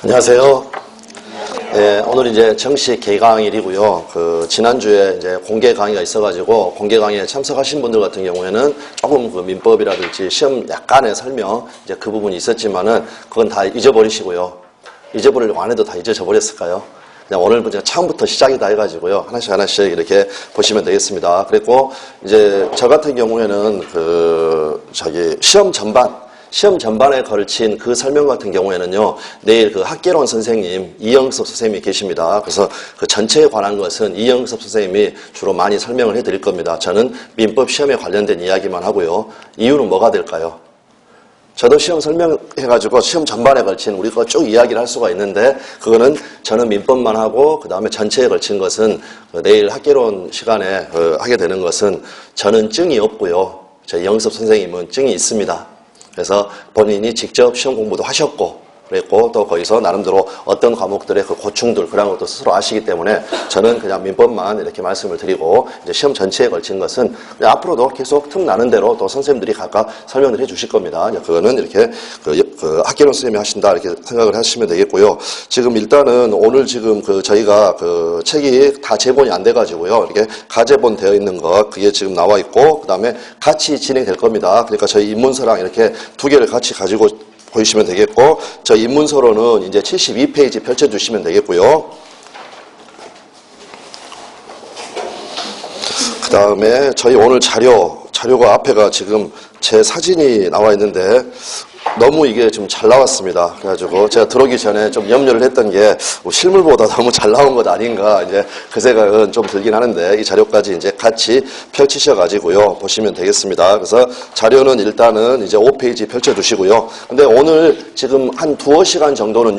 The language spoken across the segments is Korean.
안녕하세요. 오늘 이제 정식 개강일이고요. 지난주에 이제 공개 강의가 있어가지고 공개 강의에 참석하신 분들 같은 경우에는 조금 민법이라든지 시험 약간의 설명 이제 그 부분이 있었지만은 그건 다 잊어버리시고요. 잊어버리려고 안 해도 다 잊어버렸을까요? 그냥 오늘 이제 처음부터 시작이다 해가지고요. 하나씩 이렇게 보시면 되겠습니다. 그리고 이제 저 같은 경우에는 시험 전반에 걸친 그 설명 같은 경우에는요, 내일 학개론 선생님, 이영섭 선생님이 계십니다. 그래서 그 전체에 관한 것은 이영섭 선생님이 주로 많이 설명을 해드릴 겁니다. 저는 민법 시험에 관련된 이야기만 하고요. 이유는 뭐가 될까요? 저도 시험 설명해가지고 시험 전반에 걸친 우리 거 쭉 이야기를 할 수가 있는데, 그거는 저는 민법만 하고, 그 다음에 전체에 걸친 것은 내일 학개론 시간에 하게 되는 것은 저는 증이 없고요. 저희 이영섭 선생님은 증이 있습니다. 그래서 본인이 직접 시험 공부도 하셨고 그랬고 또 거기서 나름대로 어떤 과목들의 그 고충들 그런 것도 스스로 아시기 때문에 저는 그냥 민법만 이렇게 말씀을 드리고 이제 시험 전체에 걸친 것은 앞으로도 계속 틈나는 대로 또 선생님들이 각각 설명을 해 주실 겁니다. 그거는 이렇게 학개론 선생님이 하신다 이렇게 생각을 하시면 되겠고요. 지금 일단은 오늘 지금 저희가 책이 다 제본이 안 돼가지고요. 이렇게 가제본 되어 있는 것 그게 지금 나와 있고 그 다음에 같이 진행될 겁니다. 그러니까 저희 입문서랑 이렇게 두 개를 같이 가지고 보시면 되겠고, 저 입문서로는 이제 72페이지 펼쳐주시면 되겠고요. 그 다음에 저희 오늘 자료가 앞에가 지금 제 사진이 나와 있는데, 너무 이게 좀 잘 나왔습니다. 그래가지고 제가 들어오기 전에 좀 염려를 했던 게 실물보다 너무 잘 나온 것 아닌가 이제 그 생각은 좀 들긴 하는데 이 자료까지 이제 같이 펼치셔가지고요 보시면 되겠습니다. 그래서 자료는 일단은 이제 5페이지 펼쳐두시고요. 근데 오늘 지금 한 두어 시간 정도는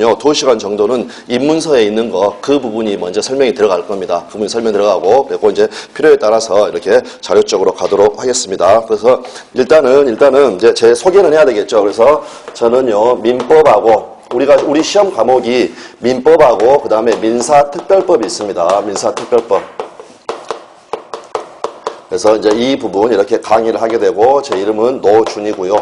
입문서에 있는 거 그 부분이 먼저 설명이 들어갈 겁니다. 그 부분이 설명 들어가고 그리고 이제 필요에 따라서 이렇게 자료 쪽으로 가도록 하겠습니다. 그래서 일단은 이제 제 소개는 해야 되겠죠. 그래서 저는요, 민법하고, 우리 시험 과목이 민법하고, 그 다음에 민사특별법이 있습니다. 민사특별법. 그래서 이제 이 부분 이렇게 강의를 하게 되고, 제 이름은 노준이고요.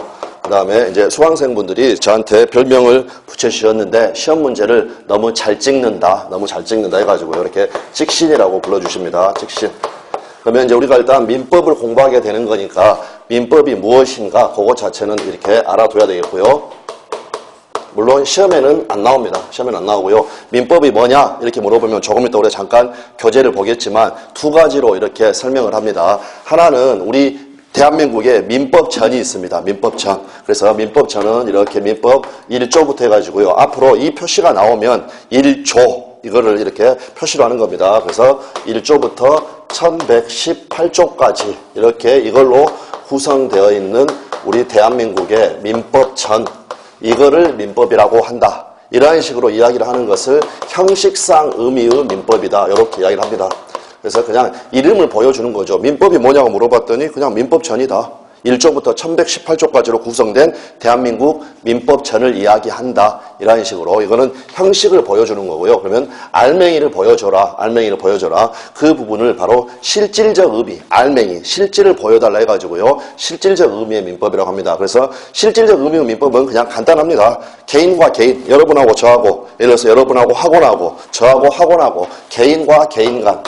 그 다음에 이제 수강생분들이 저한테 별명을 붙여주셨는데, 시험 문제를 너무 잘 찍는다 해가지고, 이렇게 찍신이라고 불러주십니다. 찍신. 그러면 이제 우리가 일단 민법을 공부하게 되는 거니까 민법이 무엇인가 그것 자체는 이렇게 알아둬야 되겠고요. 물론 시험에는 안 나옵니다. 시험에는 안 나오고요. 민법이 뭐냐 이렇게 물어보면 조금 이따 우리가 잠깐 교재를 보겠지만 두 가지로 이렇게 설명을 합니다. 하나는 우리 대한민국에 민법전이 있습니다. 민법전. 그래서 민법전은 이렇게 민법 1조부터 해가지고요. 앞으로 이 표시가 나오면 1조 이거를 이렇게 표시로 하는 겁니다. 그래서 1조부터 1118조까지 이렇게 이걸로 구성되어 있는 우리 대한민국의 민법전 이거를 민법이라고 한다. 이런 식으로 이야기를 하는 것을 형식상 의미의 민법이다. 이렇게 이야기를 합니다. 그래서 그냥 이름을 보여주는 거죠. 민법이 뭐냐고 물어봤더니 그냥 민법전이다. 1조부터 1118조까지로 구성된 대한민국 민법전을 이야기한다. 이런 식으로 이거는 형식을 보여주는 거고요. 그러면 알맹이를 보여줘라. 그 부분을 바로 실질적 의미, 알맹이, 실질을 보여달라 해가지고요. 실질적 의미의 민법이라고 합니다. 그래서 실질적 의미의 민법은 그냥 간단합니다. 개인과 개인, 여러분하고 저하고, 예를 들어서 여러분하고 학원하고, 저하고 학원하고, 개인과 개인 간,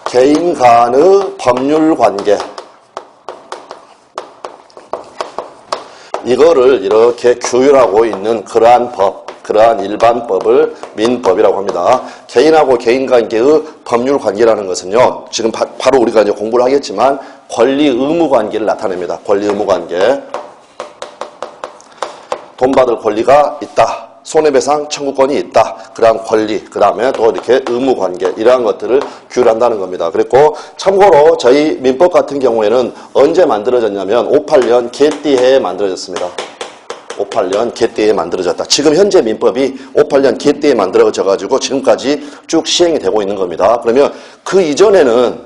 개인 간의 법률 관계, 이거를 이렇게 규율하고 있는 그러한 일반법을 민법이라고 합니다. 개인하고 개인 관계의 법률 관계라는 것은요, 지금 바로 우리가 이제 공부를 하겠지만, 권리 의무 관계를 나타냅니다. 권리 의무 관계. 돈 받을 권리가 있다. 손해배상 청구권이 있다. 그러한 권리, 그 다음에 또 이렇게 의무 관계, 이러한 것들을 규율한다는 겁니다. 그리고 참고로 저희 민법 같은 경우에는 언제 만들어졌냐면 58년 개띠해에 만들어졌습니다. 58년 개띠해에 만들어졌다. 지금 현재 민법이 58년 개띠해에 만들어져가지고 지금까지 쭉 시행이 되고 있는 겁니다. 그러면 그 이전에는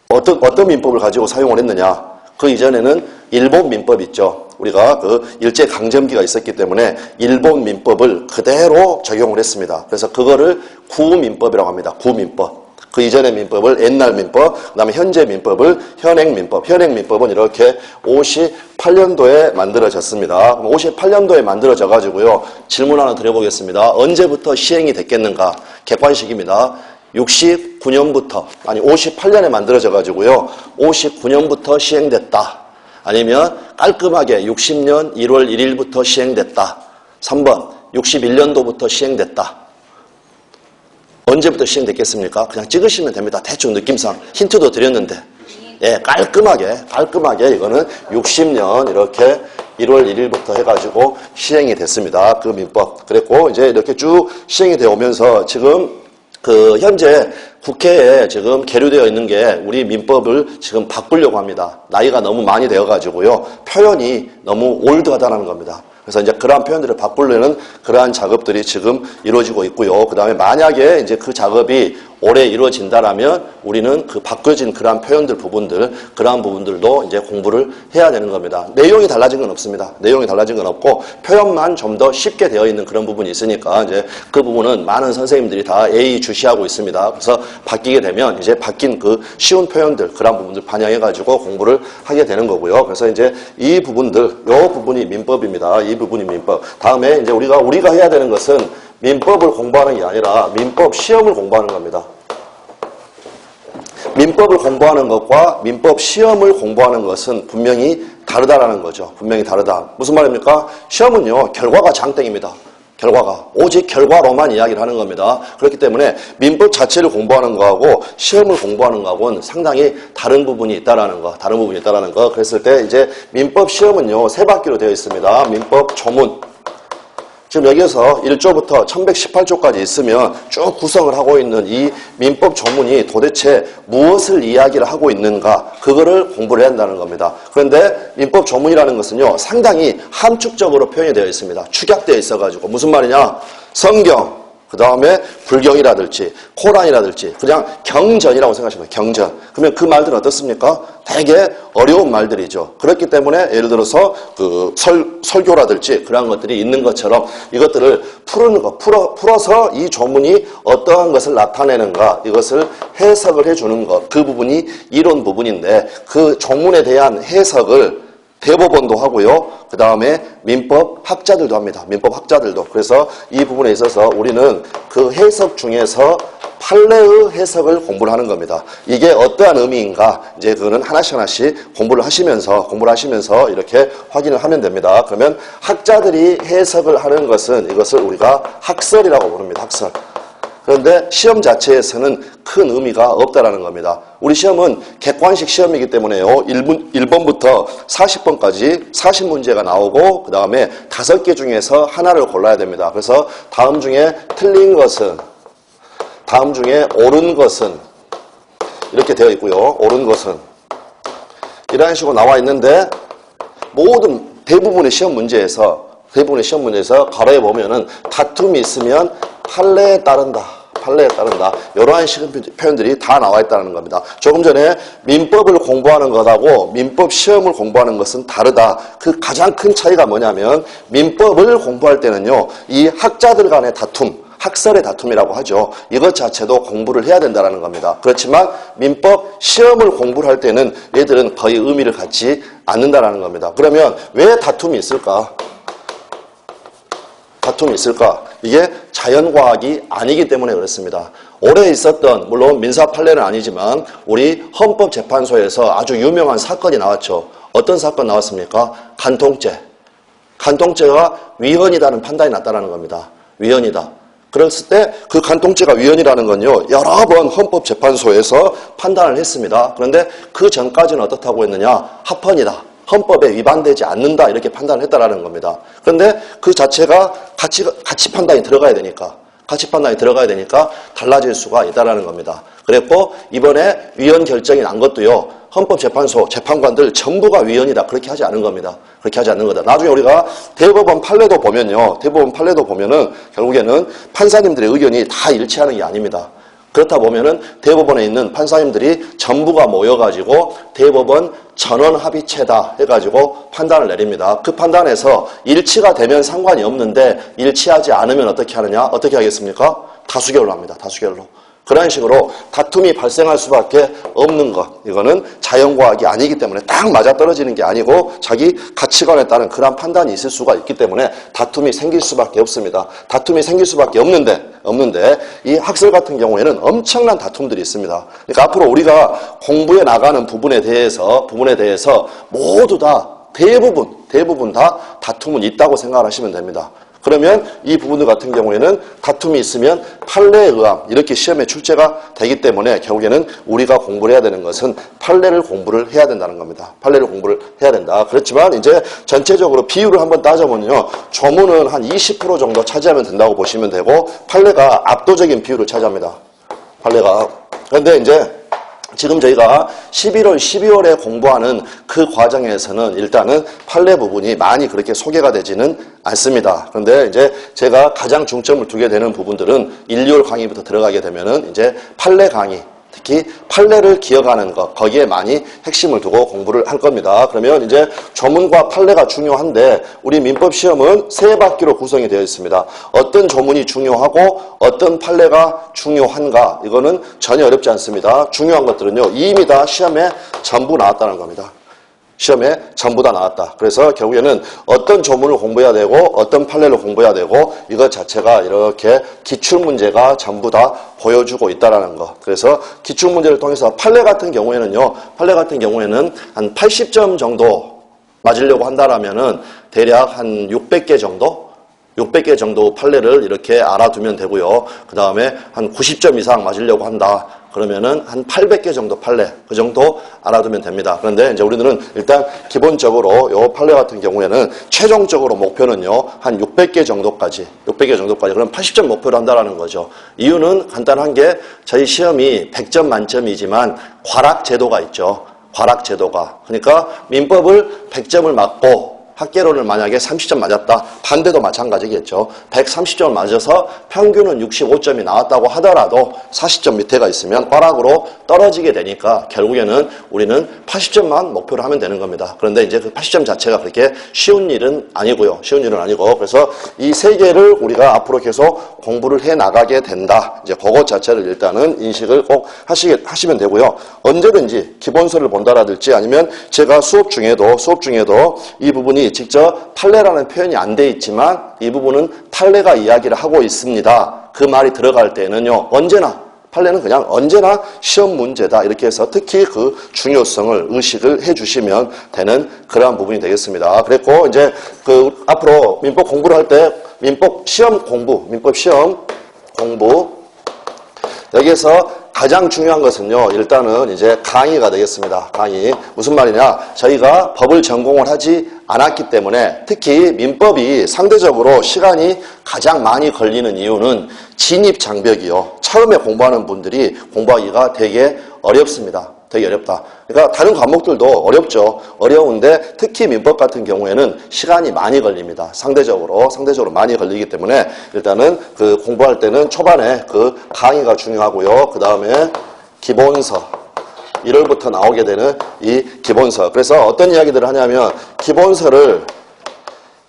어떤 민법을 가지고 사용을 했느냐? 그 이전에는 일본 민법 있죠. 우리가 일제강점기가 있었기 때문에 일본 민법을 그대로 적용을 했습니다. 그래서 그거를 구민법이라고 합니다. 구민법. 그 이전의 민법을 옛날 민법, 그 다음에 현재 민법을 현행 민법. 현행 민법은 이렇게 58년도에 만들어졌습니다. 58년도에 만들어져 가지고요. 질문 하나 드려보겠습니다. 언제부터 시행이 됐겠는가? 객관식입니다. 69년부터, 아니 58년에 만들어져 가지고요. 59년부터 시행됐다. 아니면 깔끔하게 60년 1월 1일부터 시행됐다. 3번 61년도부터 시행됐다. 언제부터 시행됐겠습니까? 그냥 찍으시면 됩니다. 대충 느낌상. 힌트도 드렸는데. 예, 깔끔하게 이거는 60년 이렇게 1월 1일부터 해가지고 시행이 됐습니다. 그 민법. 그랬고, 이제 이렇게 쭉 시행이 되어 오면서 지금 현재 국회에 지금 계류되어 있는 게 우리 민법을 지금 바꾸려고 합니다. 나이가 너무 많이 되어가지고요. 표현이 너무 올드하다는 겁니다. 그래서 이제 그러한 표현들을 바꾸려는 그러한 작업들이 지금 이루어지고 있고요. 그 다음에 만약에 이제 그 작업이 오래 이루어진다라면 우리는 그 바뀌어진 그러한 표현들 부분들, 그러한 부분들도 이제 공부를 해야 되는 겁니다. 내용이 달라진 건 없습니다. 내용이 달라진 건 없고 표현만 좀 더 쉽게 되어 있는 그런 부분이 있으니까 이제 그 부분은 많은 선생님들이 다 예의주시하고 있습니다. 그래서 바뀌게 되면 이제 바뀐 그 쉬운 표현들, 그러한 부분들 반영해가지고 공부를 하게 되는 거고요. 그래서 이제 이 부분들, 요 부분이 민법입니다. 이 부분이 민법. 다음에 이제 우리가 해야 되는 것은 민법을 공부하는 게 아니라 민법 시험을 공부하는 겁니다. 민법을 공부하는 것과 민법 시험을 공부하는 것은 분명히 다르다라는 거죠. 분명히 다르다. 무슨 말입니까? 시험은요, 결과가 장땡입니다. 결과가. 오직 결과로만 이야기를 하는 겁니다. 그렇기 때문에 민법 자체를 공부하는 거하고 시험을 공부하는 거하고는 상당히 다른 부분이 있다라는 거. 그랬을 때 이제 민법 시험은요, 세 바퀴로 되어 있습니다. 민법 조문. 지금 여기에서 1조부터 1118조까지 있으면 쭉 구성을 하고 있는 이 민법 조문이 도대체 무엇을 이야기를 하고 있는가, 그거를 공부를 해야 한다는 겁니다. 그런데 민법 조문이라는 것은요, 상당히 함축적으로 표현이 되어 있습니다. 축약되어 있어가지고. 무슨 말이냐? 성경, 그 다음에 불경이라든지 코란이라든지 그냥 경전이라고 생각하시면 돼요. 경전. 그러면 그 말들은 어떻습니까? 되게 어려운 말들이죠. 그렇기 때문에 예를 들어서 그 설교라든지 그런 것들이 있는 것처럼 이것들을 풀어서 이 조문이 어떠한 것을 나타내는가, 이것을 해석을 해주는 것, 그 부분이 이론 부분인데 그 조문에 대한 해석을 대법원도 하고요. 그 다음에 민법 학자들도 합니다. 민법 학자들도. 그래서 이 부분에 있어서 우리는 그 해석 중에서 판례의 해석을 공부를 하는 겁니다. 이게 어떠한 의미인가, 이제 그거는 하나씩 공부를 하시면서 이렇게 확인을 하면 됩니다. 그러면 학자들이 해석을 하는 것은 이것을 우리가 학설이라고 부릅니다. 학설. 그런데 시험 자체에서는 큰 의미가 없다라는 겁니다. 우리 시험은 객관식 시험이기 때문에요. 1번부터 40번까지 40문제가 나오고 그 다음에 5개 중에서 하나를 골라야 됩니다. 그래서 다음 중에 틀린 것은, 다음 중에 옳은 것은 이렇게 되어 있고요. 옳은 것은 이런 식으로 나와 있는데 대부분의 시험 문제에서 가로에 보면은 다툼이 있으면 판례에 따른다. 이러한 식의 표현들이 다 나와 있다는 겁니다. 조금 전에 민법을 공부하는 것하고 민법 시험을 공부하는 것은 다르다. 그 가장 큰 차이가 뭐냐면 민법을 공부할 때는요, 이 학자들 간의 다툼, 학설의 다툼이라고 하죠. 이것 자체도 공부를 해야 된다는 겁니다. 그렇지만 민법 시험을 공부를 할 때는 얘들은 거의 의미를 갖지 않는다는 겁니다. 그러면 왜 다툼이 있을까? 이게 자연과학이 아니기 때문에 그렇습니다. 올해 있었던, 물론 민사 판례는 아니지만 우리 헌법재판소에서 아주 유명한 사건이 나왔죠. 어떤 사건 나왔습니까? 간통죄가 위헌이라는 판단이 났다는 겁니다. 위헌이다. 그랬을 때 그 간통죄가 위헌이라는 건요, 여러 번 헌법재판소에서 판단을 했습니다. 그런데 그 전까지는 어떻다고 했느냐? 합헌이다. 헌법에 위반되지 않는다, 이렇게 판단을 했다라는 겁니다. 그런데 그 자체가 같이 판단이 들어가야 되니까 달라질 수가 있다라는 겁니다. 그랬고 이번에 위헌 결정이 난 것도요, 헌법재판소 재판관들 전부가 위헌이다, 그렇게 하지 않은 겁니다. 그렇게 하지 않는 거다. 나중에 우리가 대법원 판례도 보면은 결국에는 판사님들의 의견이 다 일치하는 게 아닙니다. 그렇다 보면은 대법원에 있는 판사님들이 전부가 모여가지고 대법원 전원합의체다 해가지고 판단을 내립니다. 그 판단에서 일치가 되면 상관이 없는데 일치하지 않으면 어떻게 하느냐? 어떻게 하겠습니까? 다수결로 합니다. 다수결로. 그런 식으로 다툼이 발생할 수밖에 없는 것. 이거는 자연과학이 아니기 때문에 딱 맞아떨어지는 게 아니고 자기 가치관에 따른 그런 판단이 있을 수가 있기 때문에 다툼이 생길 수밖에 없습니다. 다툼이 생길 수밖에 없는데 이 학설 같은 경우에는 엄청난 다툼들이 있습니다. 그러니까 앞으로 우리가 공부해 나가는 부분에 대해서 모두 다 대부분 다 다툼은 있다고 생각을 하시면 됩니다. 그러면 이 부분들 같은 경우에는 다툼이 있으면 판례에 의함 이렇게 시험에 출제가 되기 때문에 결국에는 우리가 공부를 해야 되는 것은 판례를 공부를 해야 된다는 겁니다. 판례를 공부를 해야 된다. 그렇지만 이제 전체적으로 비율을 한번 따져보면요. 조문은 한 20% 정도 차지하면 된다고 보시면 되고 판례가 압도적인 비율을 차지합니다. 판례가. 그런데 이제 지금 저희가 11월, 12월에 공부하는 그 과정에서는 일단은 판례 부분이 많이 그렇게 소개가 되지는 않습니다. 그런데 이제 제가 가장 중점을 두게 되는 부분들은 1, 2월 강의부터 들어가게 되면은 이제 판례 강의, 특히 판례를 기억하는 것, 거기에 많이 핵심을 두고 공부를 할 겁니다. 그러면 이제 조문과 판례가 중요한데 우리 민법 시험은 세 바퀴로 구성이 되어 있습니다. 어떤 조문이 중요하고 어떤 판례가 중요한가, 이거는 전혀 어렵지 않습니다. 중요한 것들은요, 이미 다 시험에 전부 나왔다는 겁니다. 시험에 전부 다 나왔다. 그래서 결국에는 어떤 조문을 공부해야 되고 어떤 판례를 공부해야 되고 이것 자체가 이렇게 기출문제가 전부 다 보여주고 있다는 거. 그래서 기출문제를 통해서 판례 같은 경우에는 한 80점 정도 맞으려고 한다라면은 대략 한 600개 정도 판례를 이렇게 알아두면 되고요. 그 다음에 한 90점 이상 맞으려고 한다. 그러면은 한 800개 정도 판례, 그 정도 알아두면 됩니다. 그런데 이제 우리들은 일단 기본적으로 요 판례 같은 경우에는 최종적으로 목표는요, 한 600개 정도까지, 그럼 80점 목표로 한다라는 거죠. 이유는 간단한 게 저희 시험이 100점 만점이지만 과락 제도가 있죠. 과락 제도가. 그러니까 민법을 100점을 맞고 학계론을 만약에 30점 맞았다. 반대도 마찬가지겠죠. 130점을 맞아서 평균은 65점이 나왔다고 하더라도 40점 밑에가 있으면 과락으로 떨어지게 되니까 결국에는 우리는 80점만 목표로 하면 되는 겁니다. 그런데 이제 그 80점 자체가 그렇게 쉬운 일은 아니고요. 그래서 이 세 개를 우리가 앞으로 계속 공부를 해 나가게 된다. 이제 그것 자체를 일단은 인식을 꼭 하시면 되고요. 언제든지 기본서를 본다라든지 아니면 제가 수업 중에도 이 부분이 직접 판례라는 표현이 안 돼 있지만 이 부분은 판례가 이야기를 하고 있습니다. 그 말이 들어갈 때는요, 판례는 그냥 언제나 시험 문제다. 이렇게 해서 특히 그 중요성을 의식을 해 주시면 되는 그러한 부분이 되겠습니다. 그랬고, 이제 그 앞으로 민법 공부를 할 때 민법 시험 공부, 여기에서 가장 중요한 것은요, 일단은 이제 강의가 되겠습니다. 강의. 무슨 말이냐? 저희가 법을 전공을 하지 않았기 때문에 특히 민법이 상대적으로 시간이 가장 많이 걸리는 이유는 진입장벽이요. 처음에 공부하는 분들이 공부하기가 되게 어렵습니다. 되게 어렵다. 그러니까 다른 과목들도 어렵죠. 어려운데 특히 민법 같은 경우에는 시간이 많이 걸립니다. 상대적으로 많이 걸리기 때문에 일단은 그 공부할 때는 초반에 그 강의가 중요하고요. 그 다음에 기본서. 1월부터 나오게 되는 이 기본서. 그래서 어떤 이야기들을 하냐면 기본서를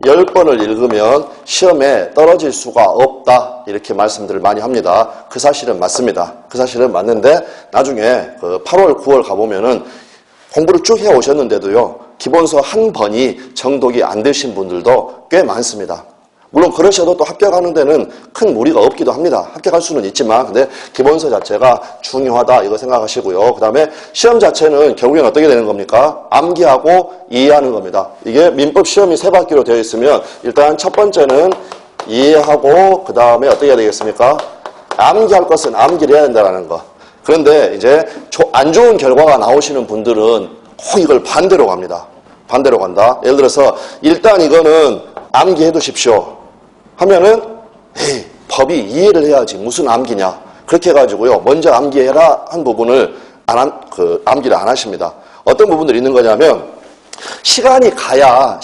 10번을 읽으면 시험에 떨어질 수가 없다. 이렇게 말씀들을 많이 합니다. 그 사실은 맞습니다. 그 사실은 맞는데 나중에 그 8월, 9월 가보면은 공부를 쭉 해오셨는데도요. 기본서 한 번이 정독이 안 되신 분들도 꽤 많습니다. 물론 그러셔도 또 합격하는 데는 큰 무리가 없기도 합니다. 합격할 수는 있지만 근데 기본서 자체가 중요하다 이거 생각하시고요. 그 다음에 시험 자체는 결국엔 어떻게 되는 겁니까? 암기하고 이해하는 겁니다. 이게 민법 시험이 세 바퀴로 되어 있으면 일단 첫 번째는 이해하고 그 다음에 어떻게 해야 되겠습니까? 암기할 것은 암기를 해야 된다는 거. 그런데 이제 안 좋은 결과가 나오시는 분들은 꼭 이걸 반대로 갑니다. 반대로 간다. 예를 들어서 일단 이거는 암기해 두십시오. 하면은 에이, 법이 이해를 해야지 무슨 암기냐. 그렇게 해가지고요. 먼저 암기해라 한 부분을 암기를 안 하십니다. 어떤 부분들이 있는 거냐면 시간이 가야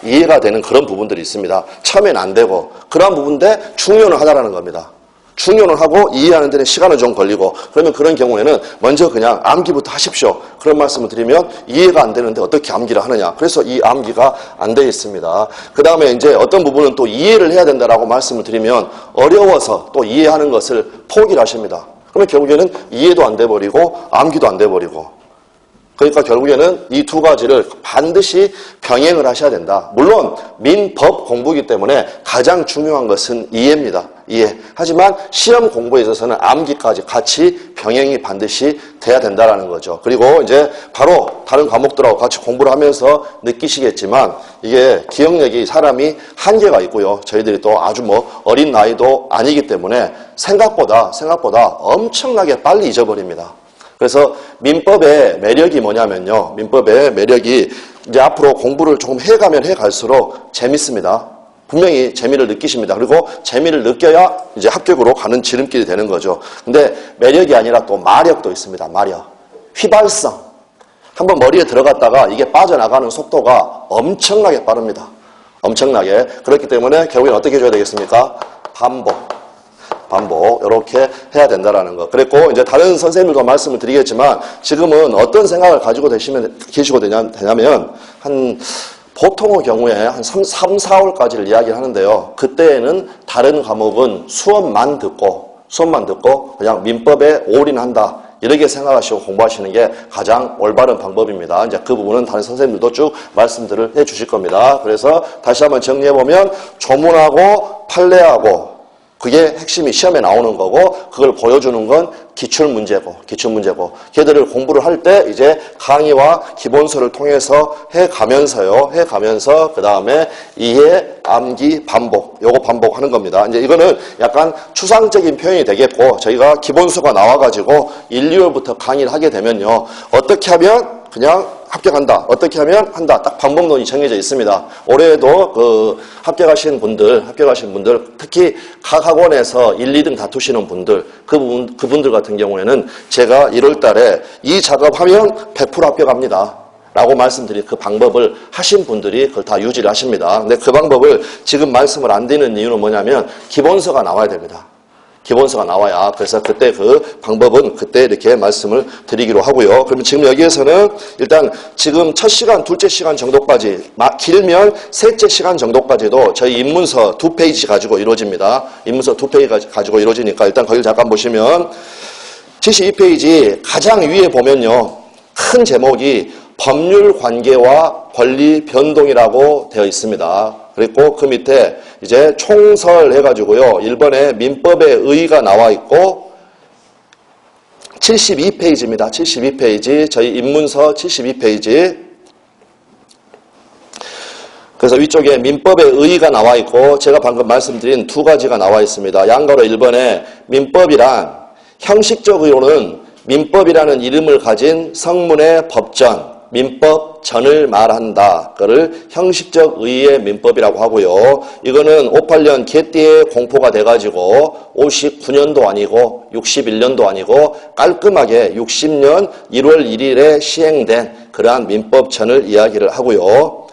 이해가 되는 그런 부분들이 있습니다. 처음엔 안 되고 그런 부분인데 중요는 하다라는 겁니다. 중요는 하고 이해하는 데는 시간은 좀 걸리고 그러면 그런 경우에는 먼저 그냥 암기부터 하십시오. 그런 말씀을 드리면 이해가 안 되는데 어떻게 암기를 하느냐. 그래서 이 암기가 안 되어 있습니다. 그 다음에 이제 어떤 부분은 또 이해를 해야 된다라고 말씀을 드리면 어려워서 또 이해하는 것을 포기를 하십니다. 그러면 결국에는 이해도 안 돼버리고 암기도 안 돼버리고 그러니까 결국에는 이 두 가지를 반드시 병행을 하셔야 된다. 물론 민법 공부이기 때문에 가장 중요한 것은 이해입니다. 이해. 하지만 시험 공부에 있어서는 암기까지 같이 병행이 반드시 돼야 된다는 거죠. 그리고 이제 바로 다른 과목들하고 같이 공부를 하면서 느끼시겠지만 이게 기억력이 사람이 한계가 있고요. 저희들이 또 아주 어린 나이도 아니기 때문에 생각보다 엄청나게 빨리 잊어버립니다. 그래서 민법의 매력이 뭐냐면요. 민법의 매력이 이제 앞으로 공부를 조금 해가면 해갈수록 재밌습니다. 분명히 재미를 느끼십니다. 그리고 재미를 느껴야 이제 합격으로 가는 지름길이 되는 거죠. 근데 매력이 아니라 또 마력도 있습니다. 마력. 휘발성. 한번 머리에 들어갔다가 이게 빠져나가는 속도가 엄청나게 빠릅니다. 엄청나게. 그렇기 때문에 결국엔 어떻게 해줘야 되겠습니까? 반복 이렇게 해야 된다라는 거. 그랬고 이제 다른 선생님들도 말씀을 드리겠지만 지금은 어떤 생각을 가지고 계시고 되냐면 한 보통의 경우에 한 3, 4월까지를 이야기를 하는데요. 그때에는 다른 과목은 수업만 듣고 그냥 민법에 올인한다. 이렇게 생각하시고 공부하시는 게 가장 올바른 방법입니다. 이제 그 부분은 다른 선생님들도 쭉 말씀들을 해 주실 겁니다. 그래서 다시 한번 정리해보면 조문하고 판례하고 그게 핵심이 시험에 나오는 거고 그걸 보여주는 건 기출문제고 걔들을 공부를 할 때 이제 강의와 기본서를 통해서 해가면서 그 다음에 이해, 암기, 요거 반복하는 겁니다. 이제 이거는 약간 추상적인 표현이 되겠고 저희가 기본서가 나와가지고 1, 2월부터 강의를 하게 되면요. 어떻게 하면 그냥 합격한다. 어떻게 하면 한다. 딱 방법론이 정해져 있습니다. 올해도 합격하신 분들, 특히 각 학원에서 1, 2등 다투시는 분들, 그분들 같은 경우에는 제가 1월 달에 이 작업하면 100% 합격합니다. 라고 말씀드린 그 방법을 하신 분들이 그걸 다 유지를 하십니다. 근데 그 방법을 지금 말씀을 안 드리는 이유는 뭐냐면 기본서가 나와야 됩니다. 기본서가 나와야 그래서 그때 그 방법은 그때 이렇게 말씀을 드리기로 하고요. 그러면 지금 여기에서는 일단 지금 첫 시간, 둘째 시간 정도까지 길면 셋째 시간 정도까지도 저희 입문서 2페이지 가지고 이루어집니다. 입문서 2페이지 가지고 이루어지니까 일단 거기를 잠깐 보시면 72페이지 가장 위에 보면요. 큰 제목이 법률 관계와 권리 변동이라고 되어 있습니다. 그리고 그 밑에 이제 총설 해가지고요. 1번에 민법의 의의가 나와 있고 72페이지입니다. 72페이지. 저희 입문서 72페이지. 그래서 위쪽에 민법의 의의가 나와 있고 제가 방금 말씀드린 두 가지가 나와 있습니다. 양가로 1번에 민법이란 형식적으로는 민법이라는 이름을 가진 성문의 법전, 민법전을 말한다. 그거를 형식적 의의의 민법이라고 하고요. 이거는 58년 개띠에 공포가 돼가지고 59년도 아니고 61년도 아니고 깔끔하게 60년 1월 1일에 시행된 그러한 민법전을 이야기를 하고요.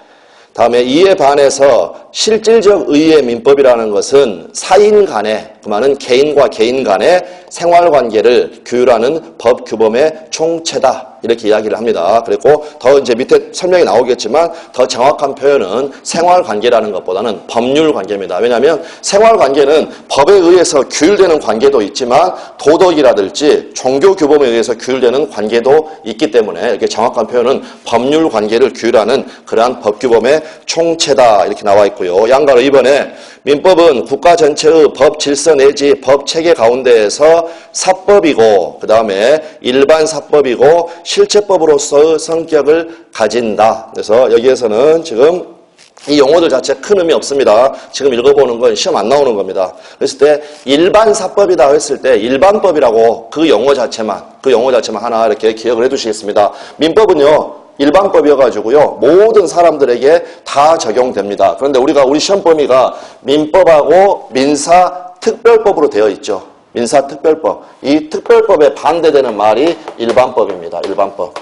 다음에 이에 반해서 실질적 의의의 민법이라는 것은 사인 간의, 그 말은 개인과 개인 간의 생활관계를 규율하는 법규범의 총체다. 이렇게 이야기를 합니다. 그리고 더 이제 밑에 설명이 나오겠지만 더 정확한 표현은 생활관계라는 것보다는 법률관계입니다. 왜냐하면 생활관계는 법에 의해서 규율되는 관계도 있지만 도덕이라든지 종교규범에 의해서 규율되는 관계도 있기 때문에 이렇게 정확한 표현은 법률관계를 규율하는 그러한 법규범의 총체다. 이렇게 나와 있고요. 양가로 2번에 민법은 국가 전체의 법 질서 내지 법 체계 가운데에서 사법이고 그 다음에 일반 사법이고 실체법으로서의 성격을 가진다. 그래서 여기에서는 지금 이 용어들 자체 큰 의미 없습니다. 지금 읽어보는 건 시험 안 나오는 겁니다. 그랬을 때 일반 사법이다 했을 때 일반법이라고 그 용어 자체만 하나 이렇게 기억을 해두시겠습니다. 민법은요. 일반법이어가지고요. 모든 사람들에게 다 적용됩니다. 그런데 우리 시험 범위가 민법하고 민사특별법으로 되어 있죠. 민사특별법. 이 특별법에 반대되는 말이 일반법입니다. 일반법.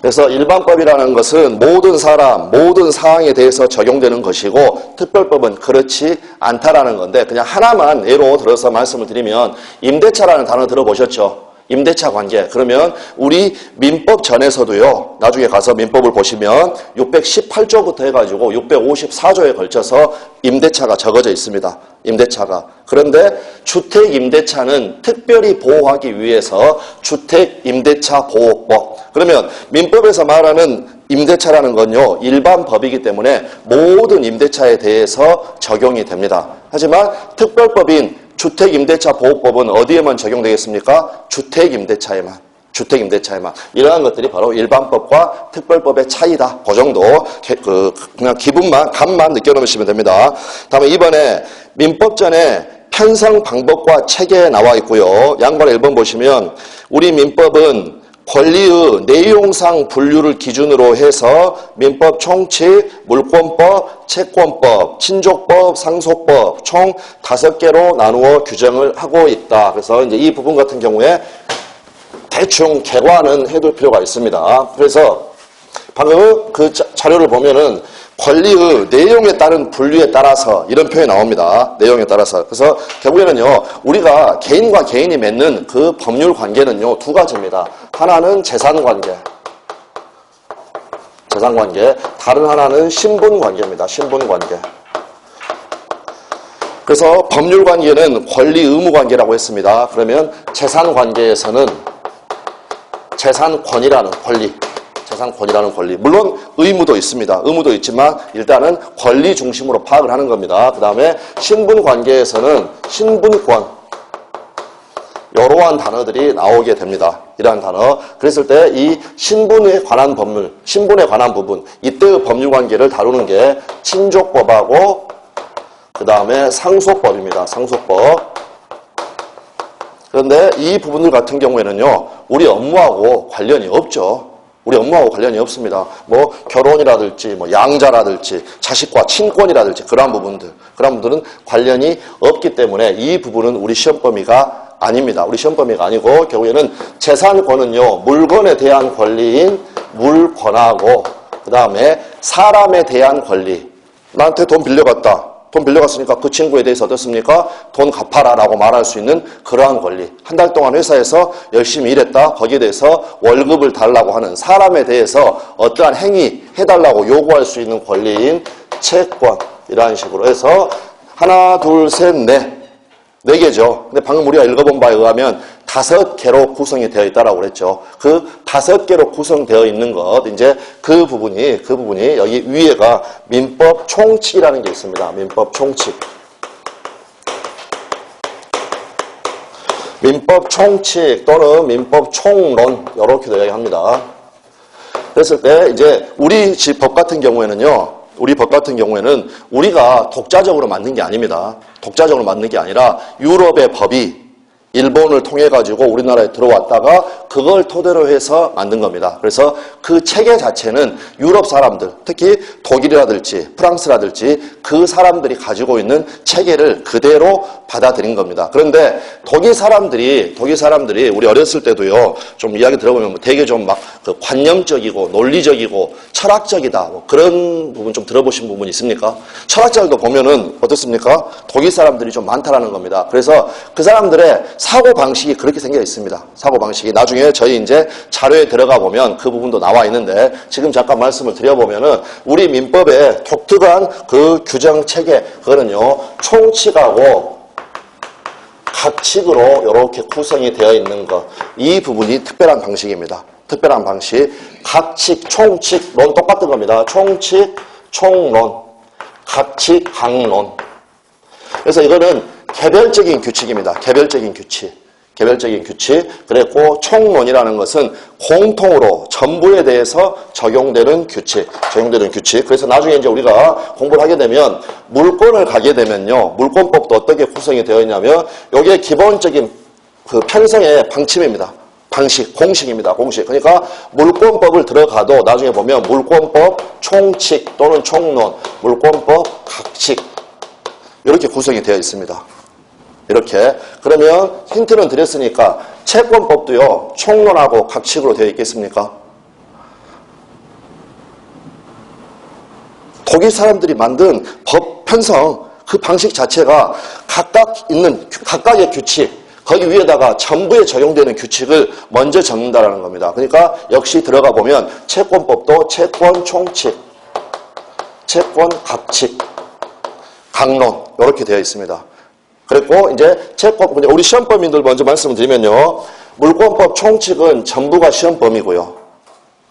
그래서 일반법이라는 것은 모든 사람, 모든 사항에 대해서 적용되는 것이고 특별법은 그렇지 않다라는 건데 그냥 하나만 예로 들어서 말씀을 드리면 임대차라는 단어 들어보셨죠? 임대차 관계. 그러면 우리 민법 전에서도요. 나중에 가서 민법을 보시면 618조부터 해가지고 654조에 걸쳐서 임대차가 적어져 있습니다. 임대차가. 그런데 주택임대차는 특별히 보호하기 위해서 주택임대차보호법. 그러면 민법에서 말하는 임대차라는 건요. 일반 법이기 때문에 모든 임대차에 대해서 적용이 됩니다. 하지만 특별법인 주택임대차보호법은 어디에만 적용되겠습니까? 주택임대차에만. 이러한 것들이 바로 일반법과 특별법의 차이다. 그 정도 그냥 기분만, 감만 느껴놓으시면 됩니다. 다음에 이번에 민법전에 편성 방법과 체계에 나와 있고요. 양반의 1번 보시면 우리 민법은 권리의 내용상 분류를 기준으로 해서 민법 총칙, 물권법, 채권법, 친족법, 상속법 총 5개로 나누어 규정을 하고 있다. 그래서 이제 이 부분 같은 경우에 대충 개관은 해둘 필요가 있습니다. 그래서 방금 그 자료를 보면은 권리의 내용에 따른 분류에 따라서 이런 표현이 나옵니다. 내용에 따라서. 그래서 결국에는요. 우리가 개인과 개인이 맺는 그 법률 관계는요. 2가지입니다. 하나는 재산관계. 다른 하나는 신분관계입니다. 신분관계. 그래서 법률관계는 권리 의무관계라고 했습니다. 그러면 재산관계에서는 재산권이라는 권리. 물론 의무도 있습니다. 의무도 있지만 일단은 권리 중심으로 파악을 하는 겁니다. 그 다음에 신분관계에서는 신분권. 이러한 단어들이 나오게 됩니다. 이러한 단어. 그랬을 때 이 신분에 관한 법률, 신분에 관한 부분, 이때의 법률관계를 다루는 게 친족법하고 그 다음에 상속법입니다. 상속법. 그런데 이 부분들 같은 경우에는요. 우리 업무하고 관련이 없죠. 우리 업무하고 관련이 없습니다. 뭐 결혼이라든지 뭐 양자라든지 자식과 친권이라든지 그러한 부분들은 관련이 없기 때문에 이 부분은 우리 시험 범위가 아닙니다. 우리 시험 범위가 아니고 결국에는 재산권은요. 물건에 대한 권리인 물권하고 그 다음에 사람에 대한 권리. 나한테 돈 빌려갔다. 돈 빌려갔으니까 그 친구에 대해서 어떻습니까? 돈 갚아라 라고 말할 수 있는 그러한 권리. 한 달 동안 회사에서 열심히 일했다. 거기에 대해서 월급을 달라고 하는 사람에 대해서 어떠한 행위 해달라고 요구할 수 있는 권리인 채권. 이러한 식으로 해서 하나, 둘, 셋, 넷. 4개죠. 근데 방금 우리가 읽어본 바에 의하면 5개로 구성이 되어 있다라고 그랬죠. 그 5개로 구성되어 있는 것, 이제 그 부분이 여기 위에가 민법 총칙이라는 게 있습니다. 민법 총칙. 민법 총칙 또는 민법 총론, 이렇게도 이야기합니다. 그랬을 때, 이제 우리 법 같은 경우에는요, 우리가 독자적으로 만든 게 아닙니다. 독자적으로 만든 게 아니라 유럽의 법이 일본을 통해 가지고 우리나라에 들어왔다가 그걸 토대로 해서 만든 겁니다. 그래서 그 체계 자체는 유럽 사람들, 특히 독일이라든지 프랑스라든지 그 사람들이 가지고 있는 체계를 그대로 받아들인 겁니다. 그런데 독일 사람들이 우리 어렸을 때도요, 좀 이야기 들어보면 되게 좀 막 그 관념적이고 논리적이고 철학적이다. 뭐 그런 부분 좀 들어보신 부분 있습니까? 철학자들도 보면은 어떻습니까? 독일 사람들이 좀 많다라는 겁니다. 그래서 그 사람들의 사고 방식이 그렇게 생겨 있습니다. 사고 방식이. 나중에 저희 이제 자료에 들어가 보면 그 부분도 나와 있는데 지금 잠깐 말씀을 드려보면은 우리 민법의 독특한 그 규정 체계, 그거는요, 총칙하고 각칙으로 이렇게 구성이 되어 있는 것. 이 부분이 특별한 방식입니다. 특별한 방식. 각칙, 총칙, 론 똑같은 겁니다. 총칙, 총론, 각칙, 강론. 그래서 이거는 개별적인 규칙입니다. 개별적인 규칙. 그랬고 총론이라는 것은 공통으로 전부에 대해서 적용되는 규칙. 그래서 나중에 이제 우리가 공부를 하게 되면 물권을 가게 되면요. 물권법도 어떻게 구성이 되어 있냐면 이게 기본적인 그 편성의 방침입니다. 공식입니다. 그러니까 물권법을 들어가도 나중에 보면 물권법 총칙 또는 총론, 물권법 각칙 이렇게 구성이 되어 있습니다. 이렇게. 그러면 힌트는 드렸으니까 채권법도요. 총론하고 각칙으로 되어 있겠습니까? 독일 사람들이 만든 법 편성 그 방식 자체가 각각의 규칙, 거기 위에다가 전부에 적용되는 규칙을 먼저 적는다라는 겁니다. 그러니까 역시 들어가 보면 채권법도 채권 총칙, 채권 각칙, 강론 이렇게 되어 있습니다. 그리고 이제 채권, 우리 시험범위들 먼저 말씀을 드리면요. 물권법 총칙은 전부가 시험범위고요.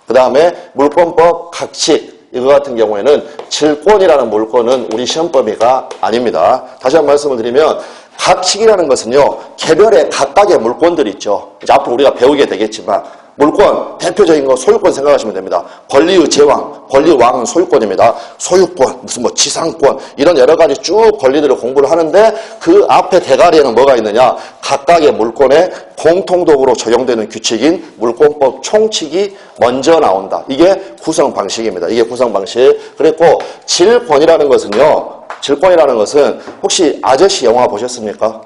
그 다음에 물권법 각칙, 이거 같은 경우에는 질권이라는 물권은 우리 시험범위가 아닙니다. 다시 한번 말씀을 드리면 각칙이라는 것은요. 개별의 각각의 물권들이 있죠. 이제 앞으로 우리가 배우게 되겠지만 물권, 대표적인 거 소유권 생각하시면 됩니다. 권리의 제왕, 권리의 왕은 소유권입니다. 소유권, 무슨 뭐 지상권 이런 여러 가지 쭉 권리들을 공부를 하는데 그 앞에 대가리에는 뭐가 있느냐? 각각의 물권에 공통적으로 적용되는 규칙인 물권법 총칙이 먼저 나온다. 이게 구성 방식입니다. 이게 구성 방식. 그리고 질권이라는 것은요. 질권이라는 것은 혹시 아저씨 영화 보셨습니까?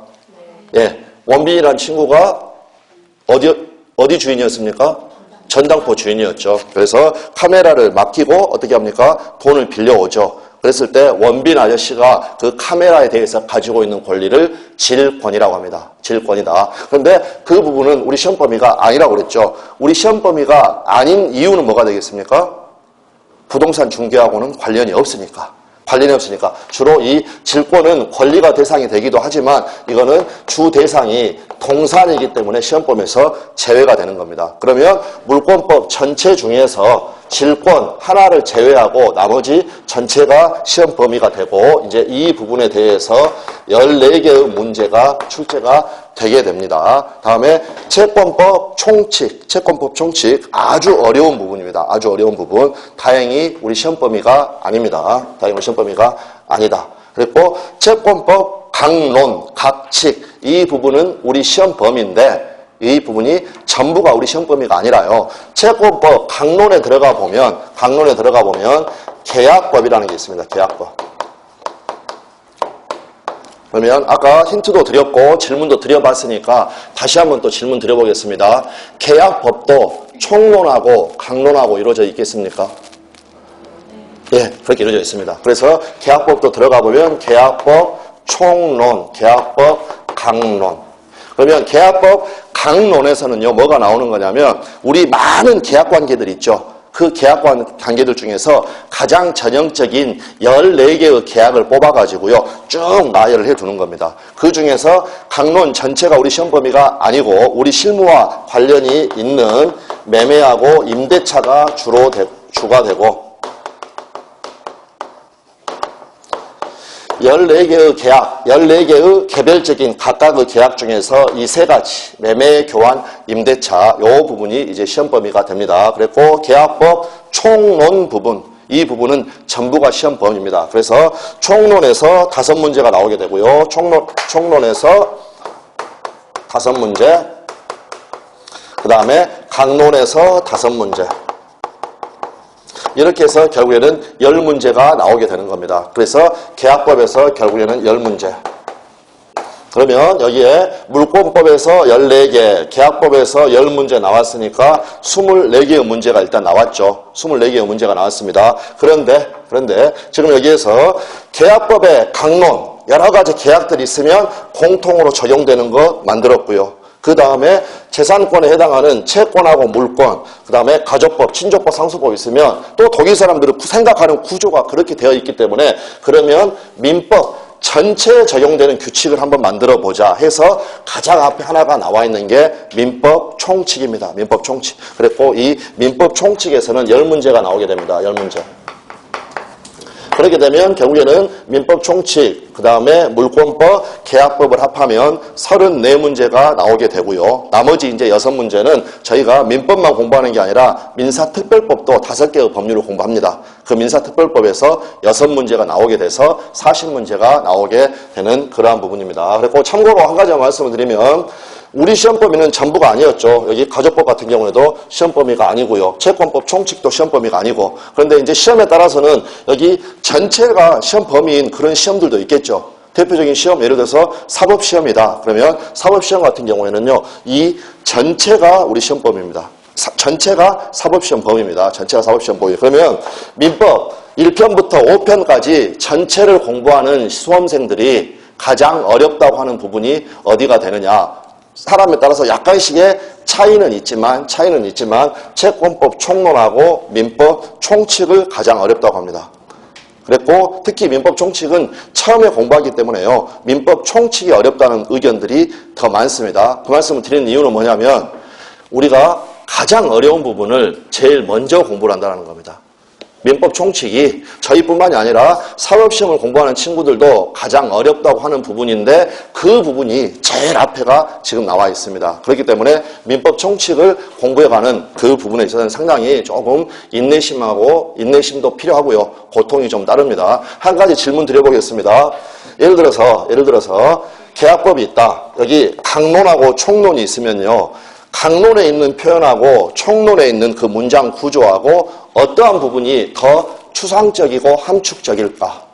네. 예. 원빈이라는 친구가 어디 주인이었습니까? 전당포 주인이었죠. 그래서 카메라를 맡기고 어떻게 합니까? 돈을 빌려오죠. 그랬을 때 원빈 아저씨가 그 카메라에 대해서 가지고 있는 권리를 질권이라고 합니다. 질권이다. 그런데 그 부분은 우리 시험범위가 아니라고 그랬죠. 우리 시험범위가 아닌 이유는 뭐가 되겠습니까? 부동산 중개하고는 관련이 없으니까. 주로 이 질권은 권리가 대상이 되기도 하지만 이거는 주 대상이 동산이기 때문에 시험범위에서 제외가 되는 겁니다. 그러면 물권법 전체 중에서 질권 하나를 제외하고 나머지 전체가 시험 범위가 되고 이제 이 부분에 대해서 14개의 문제가 출제가 되게 됩니다. 다음에 채권법 총칙 아주 어려운 부분입니다. 아주 어려운 부분. 다행히 우리 시험 범위가 아닙니다. 다행히 우리 시험 범위가 아니다. 그리고 채권법 강론, 각칙 이 부분은 우리 시험 범위인데 이 부분이 전부가 우리 시험 범위가 아니라요. 채권법 강론에 들어가 보면 계약법이라는 게 있습니다. 계약법. 그러면 아까 힌트도 드렸고 질문도 드려봤으니까 다시 한번 또 질문 드려보겠습니다. 계약법도 총론하고 강론하고 이루어져 있겠습니까? 예, 그렇게 이루어져 있습니다. 그래서 계약법도 들어가 보면 계약법 총론, 계약법 강론. 그러면 계약법 강론에서는요, 뭐가 나오는 거냐면, 우리 많은 계약 관계들 있죠. 그 계약 관계들 중에서 가장 전형적인 14개의 계약을 뽑아가지고요, 쭉 나열을 해 두는 겁니다. 그 중에서 강론 전체가 우리 시험 범위가 아니고, 우리 실무와 관련이 있는 매매하고 임대차가 주가 되고, 14개의 계약, 14개의 개별적인 각각의 계약 중에서 이 3가지, 매매, 교환, 임대차, 요 부분이 이제 시험 범위가 됩니다. 그리고 계약법 총론 부분, 이 부분은 전부가 시험 범위입니다. 그래서 총론에서 5문제가 나오게 되고요. 총론에서 5문제, 그 다음에 강론에서 5문제. 이렇게 해서 결국에는 10문제가 나오게 되는 겁니다. 그래서 계약법에서 결국에는 10문제. 그러면 여기에 물권법에서 14개, 계약법에서 10문제 나왔으니까 24개의 문제가 일단 나왔죠. 24개의 문제가 나왔습니다. 그런데 지금 여기에서 계약법의 강론, 여러 가지 계약들이 있으면 공통으로 적용되는 거 만들었고요. 그 다음에 재산권에 해당하는 채권하고 물권, 그 다음에 가족법, 친족법, 상속법 있으면 또 독일 사람들은 생각하는 구조가 그렇게 되어 있기 때문에 그러면 민법 전체에 적용되는 규칙을 한번 만들어 보자 해서 가장 앞에 하나가 나와 있는 게 민법 총칙입니다. 민법 총칙. 그리고 이 민법 총칙에서는 10문제가 나오게 됩니다. 10문제. 그렇게 되면 결국에는 민법 총칙, 그 다음에 물권법, 계약법을 합하면 34문제가 나오게 되고요. 나머지 이제 6문제는 저희가 민법만 공부하는 게 아니라 민사특별법도 5개의 법률을 공부합니다. 그 민사특별법에서 6문제가 나오게 돼서 40문제가 나오게 되는 그러한 부분입니다. 그리고 참고로 한 가지 말씀을 드리면 우리 시험 범위는 전부가 아니었죠. 여기 가족법 같은 경우에도 시험 범위가 아니고요. 채권법 총칙도 시험 범위가 아니고. 그런데 이제 시험에 따라서는 여기 전체가 시험 범위인 그런 시험들도 있겠죠. 대표적인 시험, 예를 들어서 사법시험이다. 그러면 사법시험 같은 경우에는요, 이 전체가 우리 시험 범위입니다. 전체가 사법시험 범위입니다. 전체가 사법시험 범위. 그러면 민법 1편부터 5편까지 전체를 공부하는 수험생들이 가장 어렵다고 하는 부분이 어디가 되느냐. 사람에 따라서 약간씩의 차이는 있지만 채권법 총론하고 민법 총칙을 가장 어렵다고 합니다. 그랬고 특히 민법 총칙은 처음에 공부하기 때문에요. 민법 총칙이 어렵다는 의견들이 더 많습니다. 그 말씀을 드리는 이유는 뭐냐면 우리가 가장 어려운 부분을 제일 먼저 공부를 한다는 겁니다. 민법 총칙이 저희뿐만이 아니라 사법시험을 공부하는 친구들도 가장 어렵다고 하는 부분인데 그 부분이 제일 앞에가 지금 나와 있습니다. 그렇기 때문에 민법 총칙을 공부해가는 그 부분에 있어서는 상당히 조금 인내심도 필요하고요. 고통이 좀 따릅니다. 한 가지 질문 드려보겠습니다. 예를 들어서 계약법이 있다. 여기 강론하고 총론이 있으면요. 강론에 있는 표현하고 총론에 있는 그 문장 구조하고 어떠한 부분이 더 추상적이고 함축적일까?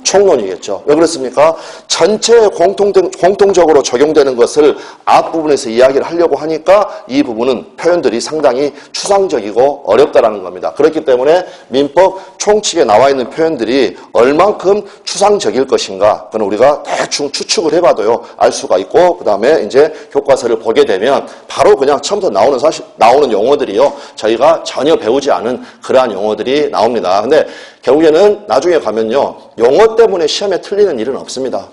총론이겠죠. 왜 그렇습니까? 전체에 공통적으로 적용되는 것을 앞부분에서 이야기를 하려고 하니까 이 부분은 표현들이 상당히 추상적이고 어렵다라는 겁니다. 그렇기 때문에 민법 총칙에 나와 있는 표현들이 얼만큼 추상적일 것인가 그건 우리가 대충 추측을 해봐도요 알 수가 있고 그 다음에 이제 교과서를 보게 되면 바로 그냥 처음부터 나오는 용어들이요 저희가 전혀 배우지 않은 그러한 용어들이 나옵니다. 근데 결국에는 나중에 가면요 용어 때문에 시험에 틀리는 일은 없습니다.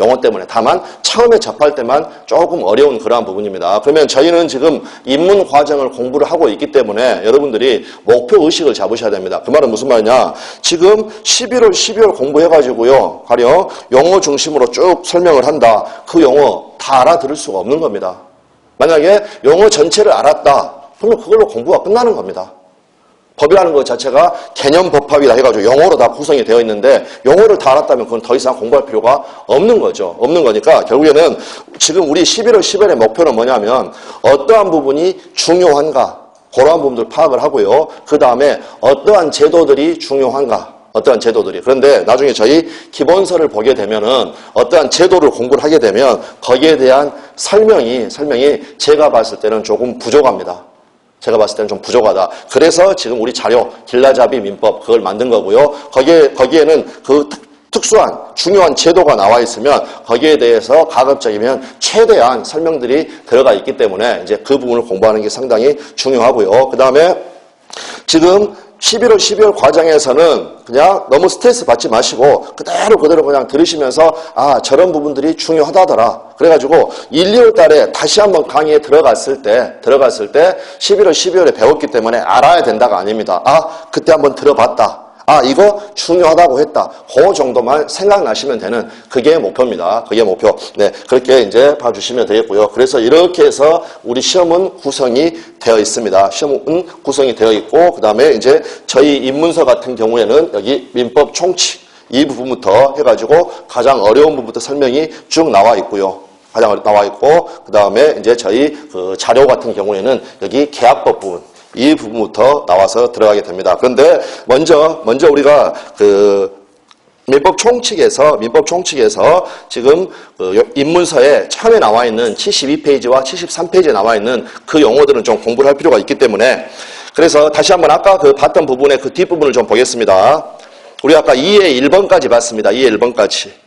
용어 때문에. 다만 처음에 접할 때만 조금 어려운 그러한 부분입니다. 그러면 저희는 지금 입문 과정을 공부를 하고 있기 때문에 여러분들이 목표의식을 잡으셔야 됩니다. 그 말은 무슨 말이냐. 지금 11월, 12월 공부해가지고요. 가령 용어 중심으로 쭉 설명을 한다. 그 용어 다 알아들을 수가 없는 겁니다. 만약에 용어 전체를 알았다. 그러면 그걸로 공부가 끝나는 겁니다. 법이라는 것 자체가 개념 법합이다 해가지고 영어로 다 구성이 되어 있는데 영어를 다 알았다면 그건 더 이상 공부할 필요가 없는 거죠. 없는 거니까 결국에는 지금 우리 11월, 12월의 목표는 뭐냐면 어떠한 부분이 중요한가 그러한 부분들 파악을 하고요. 그 다음에 어떠한 제도들이 중요한가 어떠한 제도들이. 그런데 나중에 저희 기본서를 보게 되면은 어떠한 제도를 공부를 하게 되면 거기에 대한 설명이 제가 봤을 때는 조금 부족합니다. 제가 봤을 때는 좀 부족하다. 그래서 지금 우리 자료 길라잡이 민법 그걸 만든 거고요. 거기에는 그 특수한 중요한 제도가 나와 있으면 거기에 대해서 가급적이면 최대한 설명들이 들어가 있기 때문에 이제 그 부분을 공부하는 게 상당히 중요하고요. 그 다음에 지금 11월, 12월 과정에서는 그냥 너무 스트레스 받지 마시고 그대로 그냥 들으시면서 아 저런 부분들이 중요하다더라. 그래가지고 1, 2월 달에 다시 한번 강의에 들어갔을 때 11월, 12월에 배웠기 때문에 알아야 된다가 아닙니다. 아 그때 한번 들어봤다. 아 이거 중요하다고 했다. 그 정도만 생각나시면 되는 그게 목표입니다. 그게 목표. 네 그렇게 이제 봐주시면 되겠고요. 그래서 이렇게 해서 우리 시험은 구성이 되어 있습니다. 시험은 구성이 되어 있고 그 다음에 이제 저희 입문서 같은 경우에는 여기 민법 총칙 이 부분부터 해가지고 가장 어려운 부분부터 설명이 쭉 나와 있고요. 가장 나와 있고 그 다음에 이제 저희 그 자료 같은 경우에는 여기 계약법 부분. 이 부분부터 나와서 들어가게 됩니다. 그런데 먼저 우리가 그 민법 총칙에서 지금 그 입문서에 처음에 나와 있는 72페이지와 73페이지에 나와 있는 그 용어들은 좀 공부를 할 필요가 있기 때문에 그래서 다시 한번 아까 그 봤던 부분의 그 뒷부분을 좀 보겠습니다. 우리 아까 2의 1번까지 봤습니다. 2의 1번까지.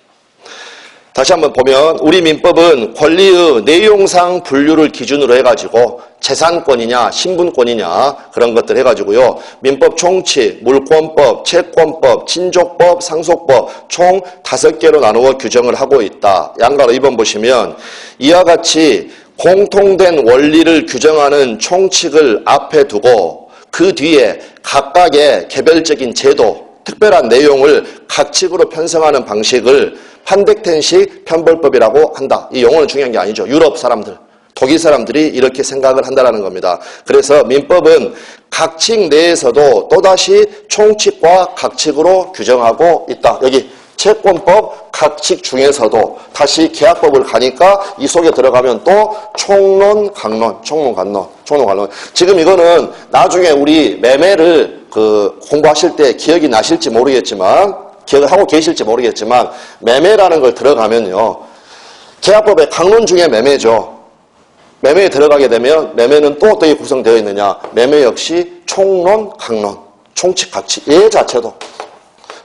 다시 한번 보면 우리 민법은 권리의 내용상 분류를 기준으로 해가지고 재산권이냐 신분권이냐 그런 것들 해가지고요. 민법 총칙, 물권법, 채권법, 친족법, 상속법 총 5개로 나누어 규정을 하고 있다. 양가로 2번 보시면 이와 같이 공통된 원리를 규정하는 총칙을 앞에 두고 그 뒤에 각각의 개별적인 제도, 특별한 내용을 각칙으로 편성하는 방식을 판덱텐식 편벌법이라고 한다. 이 용어는 중요한 게 아니죠. 유럽 사람들, 독일 사람들이 이렇게 생각을 한다는 겁니다. 그래서 민법은 각칙 내에서도 또다시 총칙과 각칙으로 규정하고 있다. 여기 채권법 각칙 중에서도 다시 계약법을 가니까 이 속에 들어가면 또 총론, 강론. 지금 이거는 나중에 우리 매매를 공부하실 때 기억이 나실지 모르겠지만 기억을 하고 계실지 매매에 들어가게 되면 매매는 또 어떻게 구성되어 있느냐. 매매 역시 총론, 강론, 총칙, 각칙. 얘 자체도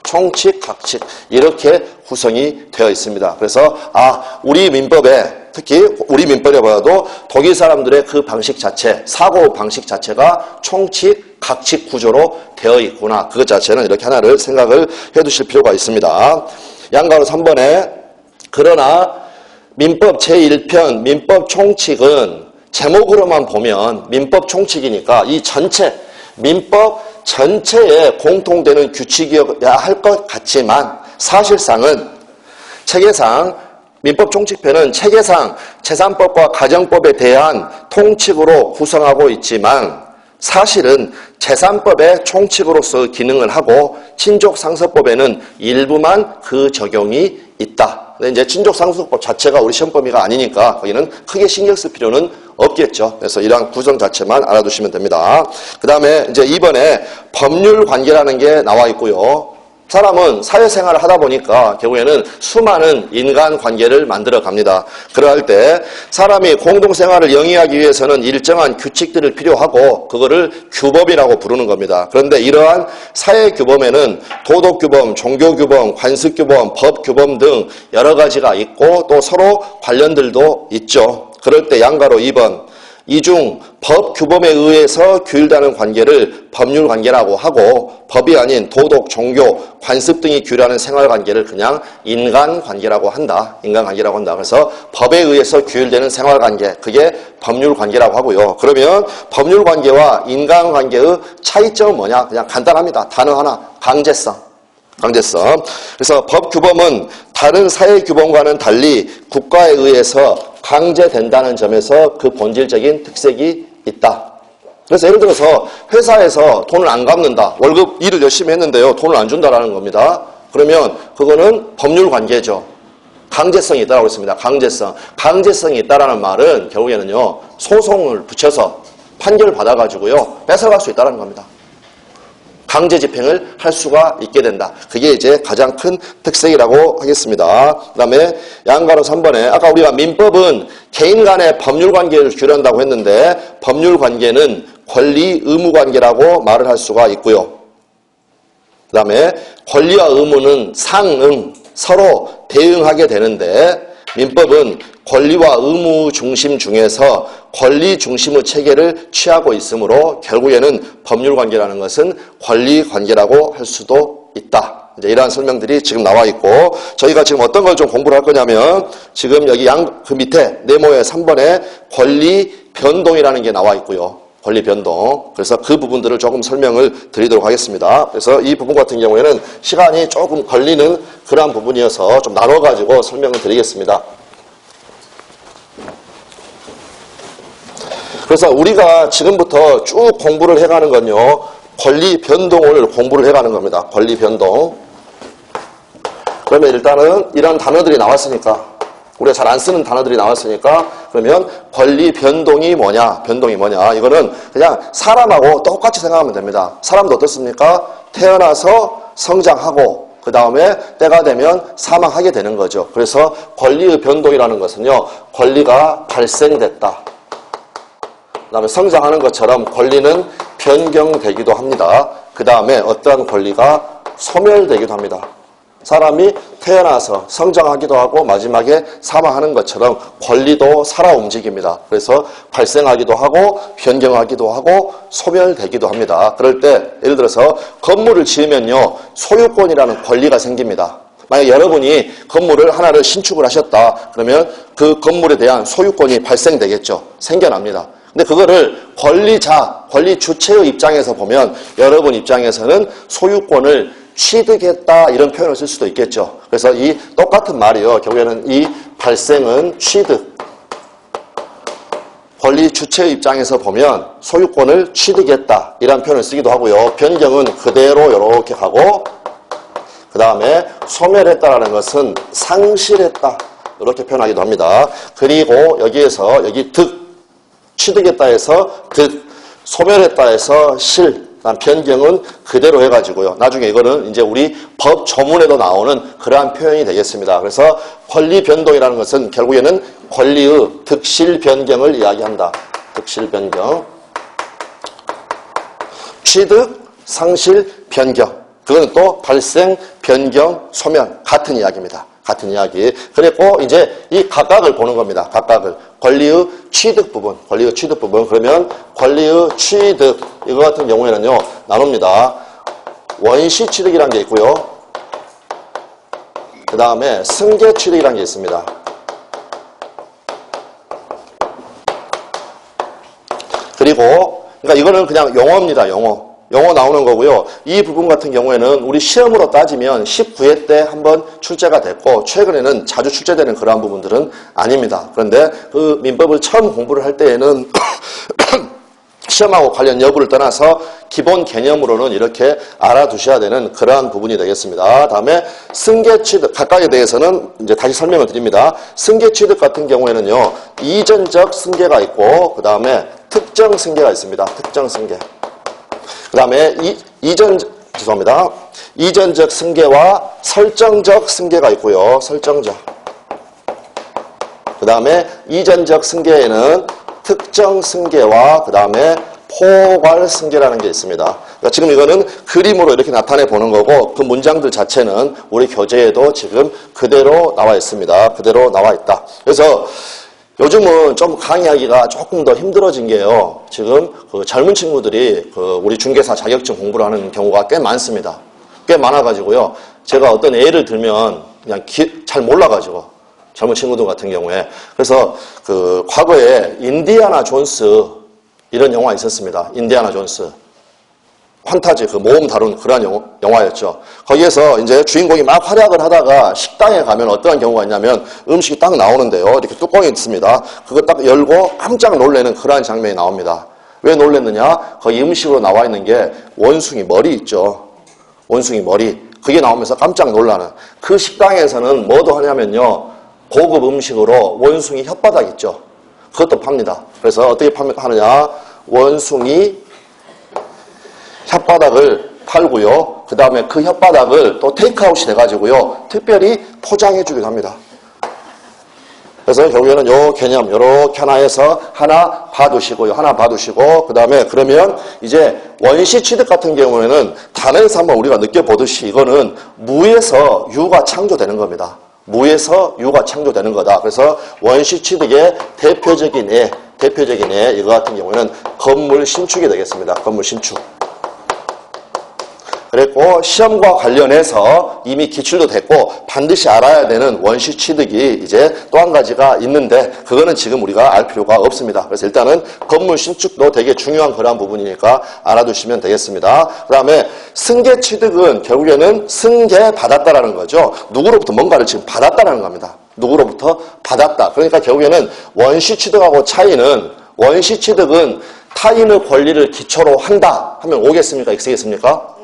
총칙, 각칙 이렇게 구성이 되어 있습니다. 그래서 우리 민법에 특히 우리 민법에 봐도 독일 사람들의 그 방식 자체, 사고 방식 자체가 총칙, 각칙 구조로 되어 있구나. 그것 자체는 이렇게 하나를 생각을 해두실 필요가 있습니다. 양가로 3번에 그러나 민법 제1편 민법 총칙은 제목으로만 보면 민법 총칙이니까 이 전체 민법 전체에 공통되는 규칙이어야 할 것 같지만 사실상은 체계상 민법 총칙편은 체계상 재산법과 가정법에 대한 통칙으로 구성하고 있지만 사실은 재산법의 총칙으로서 기능을 하고 친족상속법에는 일부만 그 적용이 있다. 근데 이제 친족상속법 자체가 우리 시험 범위가 아니니까 거기는 크게 신경 쓸 필요는 없겠죠. 그래서 이러한 구성 자체만 알아두시면 됩니다. 그 다음에 이제 2번에 법률 관계라는 게 나와 있고요. 사람은 사회생활을 하다 보니까 결국에는 수많은 인간관계를 만들어 갑니다. 그럴 때 사람이 공동생활을 영위하기 위해서는 일정한 규칙들을 필요하고 그거를 규범이라고 부르는 겁니다. 그런데 이러한 사회규범에는 도덕규범, 종교규범, 관습규범, 법규범 등 여러 가지가 있고 또 서로 관련들도 있죠. 그럴 때 양가로 2번 이중 법규범에 의해서 규율되는 관계를 법률관계라고 하고 법이 아닌 도덕, 종교, 관습 등이 규율하는 생활관계를 그냥 인간관계라고 한다. 인간관계라고 한다. 그래서 법에 의해서 규율되는 생활관계, 그게 법률관계라고 하고요. 그러면 법률관계와 인간관계의 차이점은 뭐냐? 그냥 간단합니다. 단어 하나, 강제성. 그래서 법규범은 다른 사회규범과는 달리 국가에 의해서 강제된다는 점에서 그 본질적인 특색이 있다. 그래서 예를 들어서 회사에서 돈을 안 갚는다. 월급 일을 열심히 했는데요. 돈을 안 준다라는 겁니다. 그러면 그거는 법률관계죠. 강제성이 있다고 했습니다. 강제성이 있다라는 말은 결국에는요. 소송을 붙여서 판결을 받아가지고요. 뺏어갈 수 있다는 겁니다. 강제 집행을 할 수가 있게 된다. 그게 이제 가장 큰 특색이라고 하겠습니다. 그 다음에 양가로 3번에 아까 우리가 민법은 개인 간의 법률관계를 규율한다고 했는데 법률관계는 권리 의무관계라고 말을 할 수가 있고요. 그 다음에 권리와 의무는 상응 서로 대응하게 되는데 민법은 권리와 의무 중심 중에서 권리 중심의 체계를 취하고 있으므로 결국에는 법률관계라는 것은 권리관계라고 할 수도 있다. 이제 이러한 설명들이 지금 나와 있고 저희가 지금 어떤 걸 좀 공부를 할 거냐면 지금 여기 그 밑에 네모의 3번에 권리 변동이라는 게 나와 있고요. 권리 변동. 그래서 그 부분들을 조금 설명을 드리도록 하겠습니다. 그래서 이 부분 같은 경우에는 시간이 조금 걸리는 그러한 부분이어서 좀 나눠가지고 설명을 드리겠습니다. 그래서 우리가 지금부터 쭉 공부를 해가는 건요. 권리 변동을 공부를 해가는 겁니다. 권리 변동. 그러면 일단은 이런 단어들이 나왔으니까 우리가 잘 안 쓰는 단어들이 나왔으니까 그러면 권리 변동이 뭐냐? 이거는 그냥 사람하고 똑같이 생각하면 됩니다. 사람도 어떻습니까? 태어나서 성장하고 그 다음에 때가 되면 사망하게 되는 거죠. 그래서 권리의 변동이라는 것은요. 권리가 발생됐다. 그 다음에 성장하는 것처럼 권리는 변경되기도 합니다. 그 다음에 어떠한 권리가 소멸되기도 합니다. 사람이 태어나서 성장하기도 하고 마지막에 사망하는 것처럼 권리도 살아 움직입니다. 그래서 발생하기도 하고 변경하기도 하고 소멸되기도 합니다. 그럴 때 예를 들어서 건물을 지으면요. 소유권이라는 권리가 생깁니다. 만약 여러분이 건물을 하나를 신축을 하셨다. 그러면 그 건물에 대한 소유권이 발생되겠죠. 생겨납니다. 근데 그거를 권리자, 권리 주체의 입장에서 보면 여러분 입장에서는 소유권을 취득했다 이런 표현을 쓸 수도 있겠죠. 그래서 이 똑같은 말이요. 결국에는 이 발생은 취득. 권리 주체의 입장에서 보면 소유권을 취득했다 이런 표현을 쓰기도 하고요. 변경은 그대로 이렇게 가고 그 다음에 소멸했다라는 것은 상실했다 이렇게 표현하기도 합니다. 그리고 여기에서 여기 득 취득했다 해서 득 소멸했다 해서 실 그다음 변경은 그대로 해가지고요. 나중에 이거는 이제 우리 법 조문에도 나오는 그러한 표현이 되겠습니다. 그래서 권리 변동이라는 것은 결국에는 권리의 득실 변경을 이야기한다. 득실 변경. 취득, 상실, 변경. 그건 또 발생, 변경, 소멸. 같은 이야기입니다. 같은 이야기. 그리고 이제 이 각각을 보는 겁니다. 각각을. 권리의 취득 부분. 권리의 취득 부분. 그러면 권리의 취득. 이거 같은 경우에는요, 나눕니다. 원시 취득이라는 게 있고요. 그 다음에 승계 취득이라는 게 있습니다. 그리고, 그러니까 이거는 그냥 용어입니다. 용어. 용어 나오는 거고요. 이 부분 같은 경우에는 우리 시험으로 따지면 19회 때 한번 출제가 됐고 최근에는 자주 출제되는 그러한 부분들은 아닙니다. 그런데 그 민법을 처음 공부를 할 때에는 시험하고 관련 여부를 떠나서 기본 개념으로는 이렇게 알아두셔야 되는 그러한 부분이 되겠습니다. 다음에 승계 취득, 각각에 대해서는 이제 다시 설명을 드립니다. 승계 취득 같은 경우에는요, 이전적 승계가 있고, 그 다음에 특정 승계가 있습니다. 특정 승계. 그 다음에 이전적 승계와 설정적 승계가 있고요. 설정적. 그 다음에 이전적 승계에는 특정 승계와 그 다음에 포괄 승계라는 게 있습니다. 그러니까 지금 이거는 그림으로 이렇게 나타내 보는 거고 그 문장들 자체는 우리 교재에도 지금 그대로 나와 있습니다. 그대로 나와 있다. 그래서 요즘은 좀 강의하기가 조금 더 힘들어진 게요. 지금 그 젊은 친구들이 그 우리 중개사 자격증 공부를 하는 경우가 꽤 많습니다. 꽤 많아가지고요. 제가 어떤 예를 들면 그냥 잘 몰라가지고 젊은 친구들 같은 경우에 그래서 그 과거에 인디아나 존스 이런 영화 있었습니다. 인디아나 존스. 판타지 그 모험 다룬 그런 영화였죠. 거기에서 이제 주인공이 막 활약을 하다가 식당에 가면 어떠한 경우가 있냐면 음식이 딱 나오는데요. 이렇게 뚜껑이 있습니다. 그거 딱 열고 깜짝 놀라는 그러한 장면이 나옵니다. 왜 놀랐느냐? 거기 음식으로 나와 있는 게 원숭이 머리 있죠. 원숭이 머리. 그게 나오면서 깜짝 놀라는. 그 식당에서는 뭐도 하냐면요. 고급 음식으로 원숭이 혓바닥 있죠. 그것도 팝니다. 그래서 어떻게 하느냐? 원숭이 혓바닥을 팔고요. 그 다음에 그 혓바닥을 또 테이크아웃이 돼가지고요. 특별히 포장해 주기도 합니다. 그래서 결국에는 요 개념, 요렇게 하나 해서 하나 봐두시고요. 하나 봐두시고, 그 다음에 그러면 이제 원시 취득 같은 경우에는 단어에서 한번 우리가 느껴보듯이 이거는 무에서 유가 창조되는 겁니다. 무에서 유가 창조되는 거다. 그래서 원시 취득의 대표적인 예, 이거 같은 경우에는 건물 신축이 되겠습니다. 건물 신축. 그랬고 시험과 관련해서 이미 기출도 됐고 반드시 알아야 되는 원시 취득이 이제 또 한 가지가 있는데 그거는 지금 우리가 알 필요가 없습니다. 그래서 일단은 건물 신축도 되게 중요한 그러한 부분이니까 알아두시면 되겠습니다. 그 다음에 승계 취득은 결국에는 승계 받았다라는 거죠. 누구로부터 뭔가를 지금 받았다라는 겁니다. 누구로부터 받았다. 그러니까 결국에는 원시 취득하고 차이는 원시 취득은 타인의 권리를 기초로 한다 하면 오겠습니까? X겠습니까?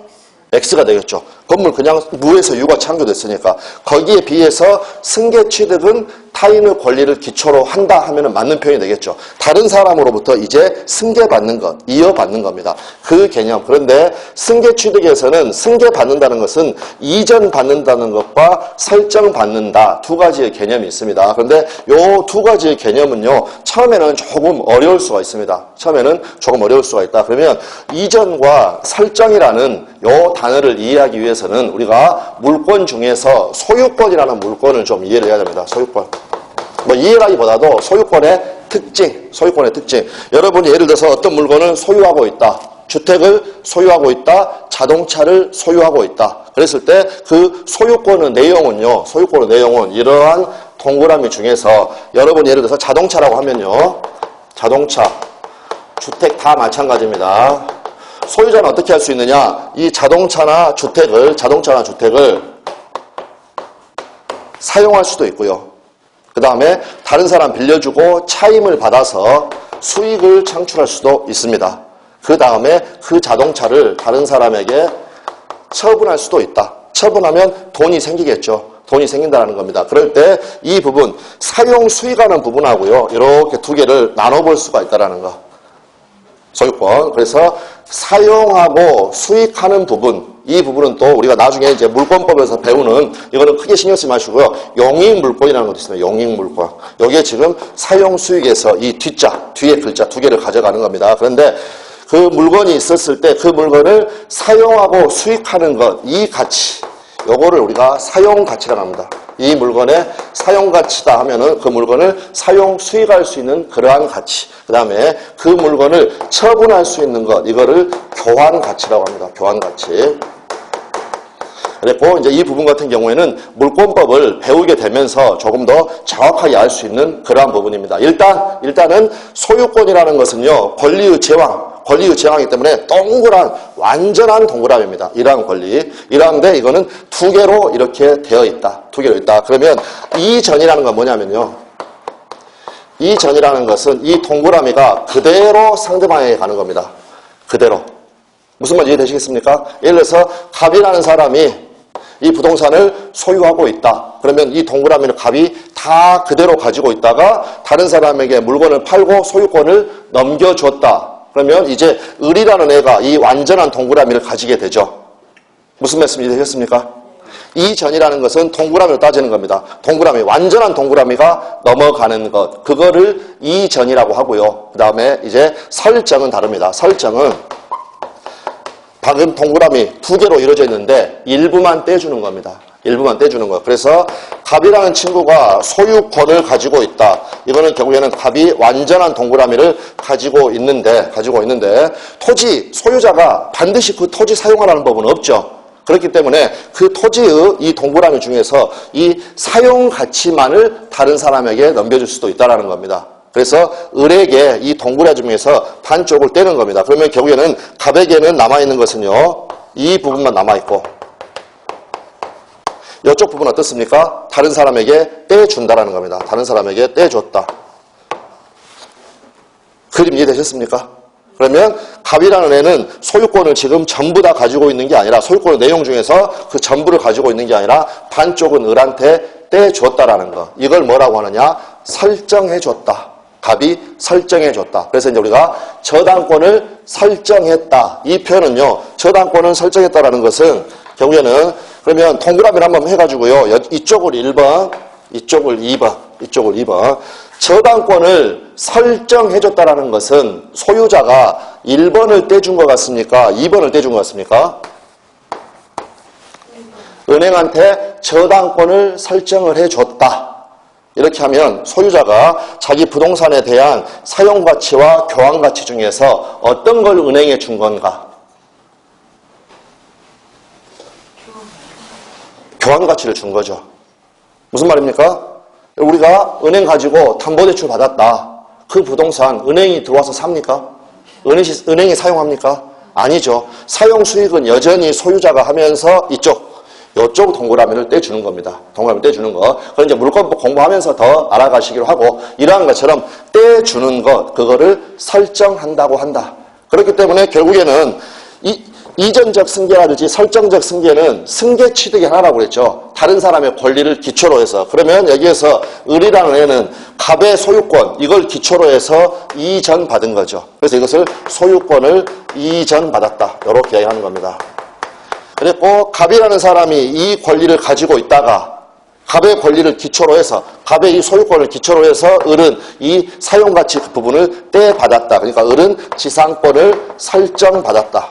X가 되겠죠. 건물 그냥 무에서 유가 창조됐으니까. 거기에 비해서 승계 취득은 타인의 권리를 기초로 한다 하면 맞는 표현이 되겠죠. 다른 사람으로부터 이제 승계받는 것, 이어받는 겁니다. 그 개념. 그런데 승계 취득에서는 승계받는다는 것은 이전받는다는 것과 설정받는다. 두 가지의 개념이 있습니다. 그런데 요 두 가지의 개념은요. 처음에는 조금 어려울 수가 있습니다. 처음에는 조금 어려울 수가 있다. 그러면 이전과 설정이라는 요 단어를 이해하기 위해서는 우리가 물권 중에서 소유권이라는 물권을 좀 이해를 해야 됩니다. 소유권. 뭐 이해라기보다도 소유권의 특징. 여러분이 예를 들어서 어떤 물건을 소유하고 있다. 주택을 소유하고 있다. 자동차를 소유하고 있다. 그랬을 때 그 소유권의 내용은 이러한 동그라미 중에서 여러분이 예를 들어서 자동차라고 하면요. 자동차, 주택 다 마찬가지입니다. 소유자는 어떻게 할 수 있느냐? 이 자동차나 주택을 사용할 수도 있고요. 그 다음에 다른 사람 빌려주고 차임을 받아서 수익을 창출할 수도 있습니다. 그 다음에 그 자동차를 다른 사람에게 처분할 수도 있다. 처분하면 돈이 생기겠죠. 돈이 생긴다는 겁니다. 그럴 때 이 부분, 사용 수익하는 부분하고요. 이렇게 두 개를 나눠볼 수가 있다는 거. 소유권. 그래서 사용하고 수익하는 부분, 이 부분은 또 우리가 나중에 이제 물권법에서 배우는, 이거는 크게 신경 쓰지 마시고요. 용익물권이라는 것도 있습니다. 용익물권. 여기에 지금 사용 수익에서 이 뒷자, 뒤에 글자 두 개를 가져가는 겁니다. 그런데 그 물건이 있었을 때 그 물건을 사용하고 수익하는 것, 이 가치, 요거를 우리가 사용가치라고 합니다. 이 물건의 사용가치다 하면은 그 물건을 사용 수익할 수 있는 그러한 가치. 그 다음에 그 물건을 처분할 수 있는 것, 이거를 교환가치라고 합니다. 교환가치. 그리고 이제 이 부분 같은 경우에는 물권법을 배우게 되면서 조금 더 정확하게 알 수 있는 그러한 부분입니다. 일단은 소유권이라는 것은요, 권리의 제왕이기 때문에 동그란, 완전한 동그라미입니다. 이러한 권리. 이러한데 이거는 두 개로 이렇게 되어 있다. 두 개로 있다. 그러면 이전이라는 건 뭐냐면요. 이전이라는 것은 이 동그라미가 그대로 상대방에게 가는 겁니다. 그대로. 무슨 말인지 이해되시겠습니까? 예를 들어서 갑이라는 사람이 이 부동산을 소유하고 있다. 그러면 이 동그라미는 갑이 다 그대로 가지고 있다가 다른 사람에게 물건을 팔고 소유권을 넘겨줬다. 그러면 이제 을이라는 애가 이 완전한 동그라미를 가지게 되죠. 무슨 말씀이 되셨습니까? 이전이라는 것은 동그라미로 따지는 겁니다. 동그라미, 완전한 동그라미가 넘어가는 것. 그거를 이전이라고 하고요. 그 다음에 이제 설정은 다릅니다. 설정은 방금 동그라미 두 개로 이루어져 있는데 일부만 떼주는 겁니다. 일부만 떼주는 거. 그래서 갑이라는 친구가 소유권을 가지고 있다. 이거는 결국에는 갑이 완전한 동그라미를 가지고 있는데 토지 소유자가 반드시 그 토지 사용하라는 법은 없죠. 그렇기 때문에 그 토지의 이 동그라미 중에서 이 사용 가치만을 다른 사람에게 넘겨줄 수도 있다는 겁니다. 그래서 을에게 이 동그라미 중에서 반쪽을 떼는 겁니다. 그러면 결국에는 갑에게는 남아있는 것은요, 이 부분만 남아있고 이쪽 부분 어떻습니까? 다른 사람에게 떼준다라는 겁니다. 다른 사람에게 떼줬다. 그림 이해되셨습니까? 그러면 갑이라는 애는 소유권을 지금 전부 다 가지고 있는 게 아니라, 소유권의 내용 중에서 그 전부를 가지고 있는 게 아니라 반쪽은 을한테 떼줬다라는 거. 이걸 뭐라고 하느냐? 설정해줬다. 갑이 설정해줬다. 그래서 이제 우리가 저당권을 설정했다. 이 표현은요, 저당권을 설정했다라는 것은 결국에는 그러면 동그라미를 한번 해가지고요, 이쪽을 1번, 이쪽을 2번, 이쪽을 2번. 저당권을 설정해줬다라는 것은 소유자가 1번을 떼준 것 같습니까? 2번을 떼준 것 같습니까? 은행한테 저당권을 설정을 해줬다. 이렇게 하면 소유자가 자기 부동산에 대한 사용가치와 교환가치 중에서 어떤 걸 은행에 준 건가? 교환가치를 준 거죠. 무슨 말입니까? 우리가 은행 가지고 담보대출 받았다. 그 부동산 은행이 들어와서 삽니까? 은행이 사용합니까? 아니죠. 사용수익은 여전히 소유자가 하면서 요쪽 동그라미를 떼주는 겁니다. 동그라미 떼주는 거. 그걸 이제 물권법 공부하면서 더 알아가시기로 하고, 이러한 것처럼 떼주는 것, 그거를 설정한다고 한다. 그렇기 때문에 결국에는 이전적 승계라든지 설정적 승계는 승계 취득의 하나라고 그랬죠. 다른 사람의 권리를 기초로 해서. 그러면 여기에서 을이라는 애는 갑의 소유권, 이걸 기초로 해서 이전받은 거죠. 그래서 이것을 소유권을 이전받았다. 이렇게 이야기하는 겁니다. 그리고 갑이라는 사람이 이 권리를 가지고 있다가 갑의 권리를 기초로 해서, 갑의 이 소유권을 기초로 해서 을은 이 사용가치 그 부분을 떼받았다. 그러니까 을은 지상권을 설정받았다.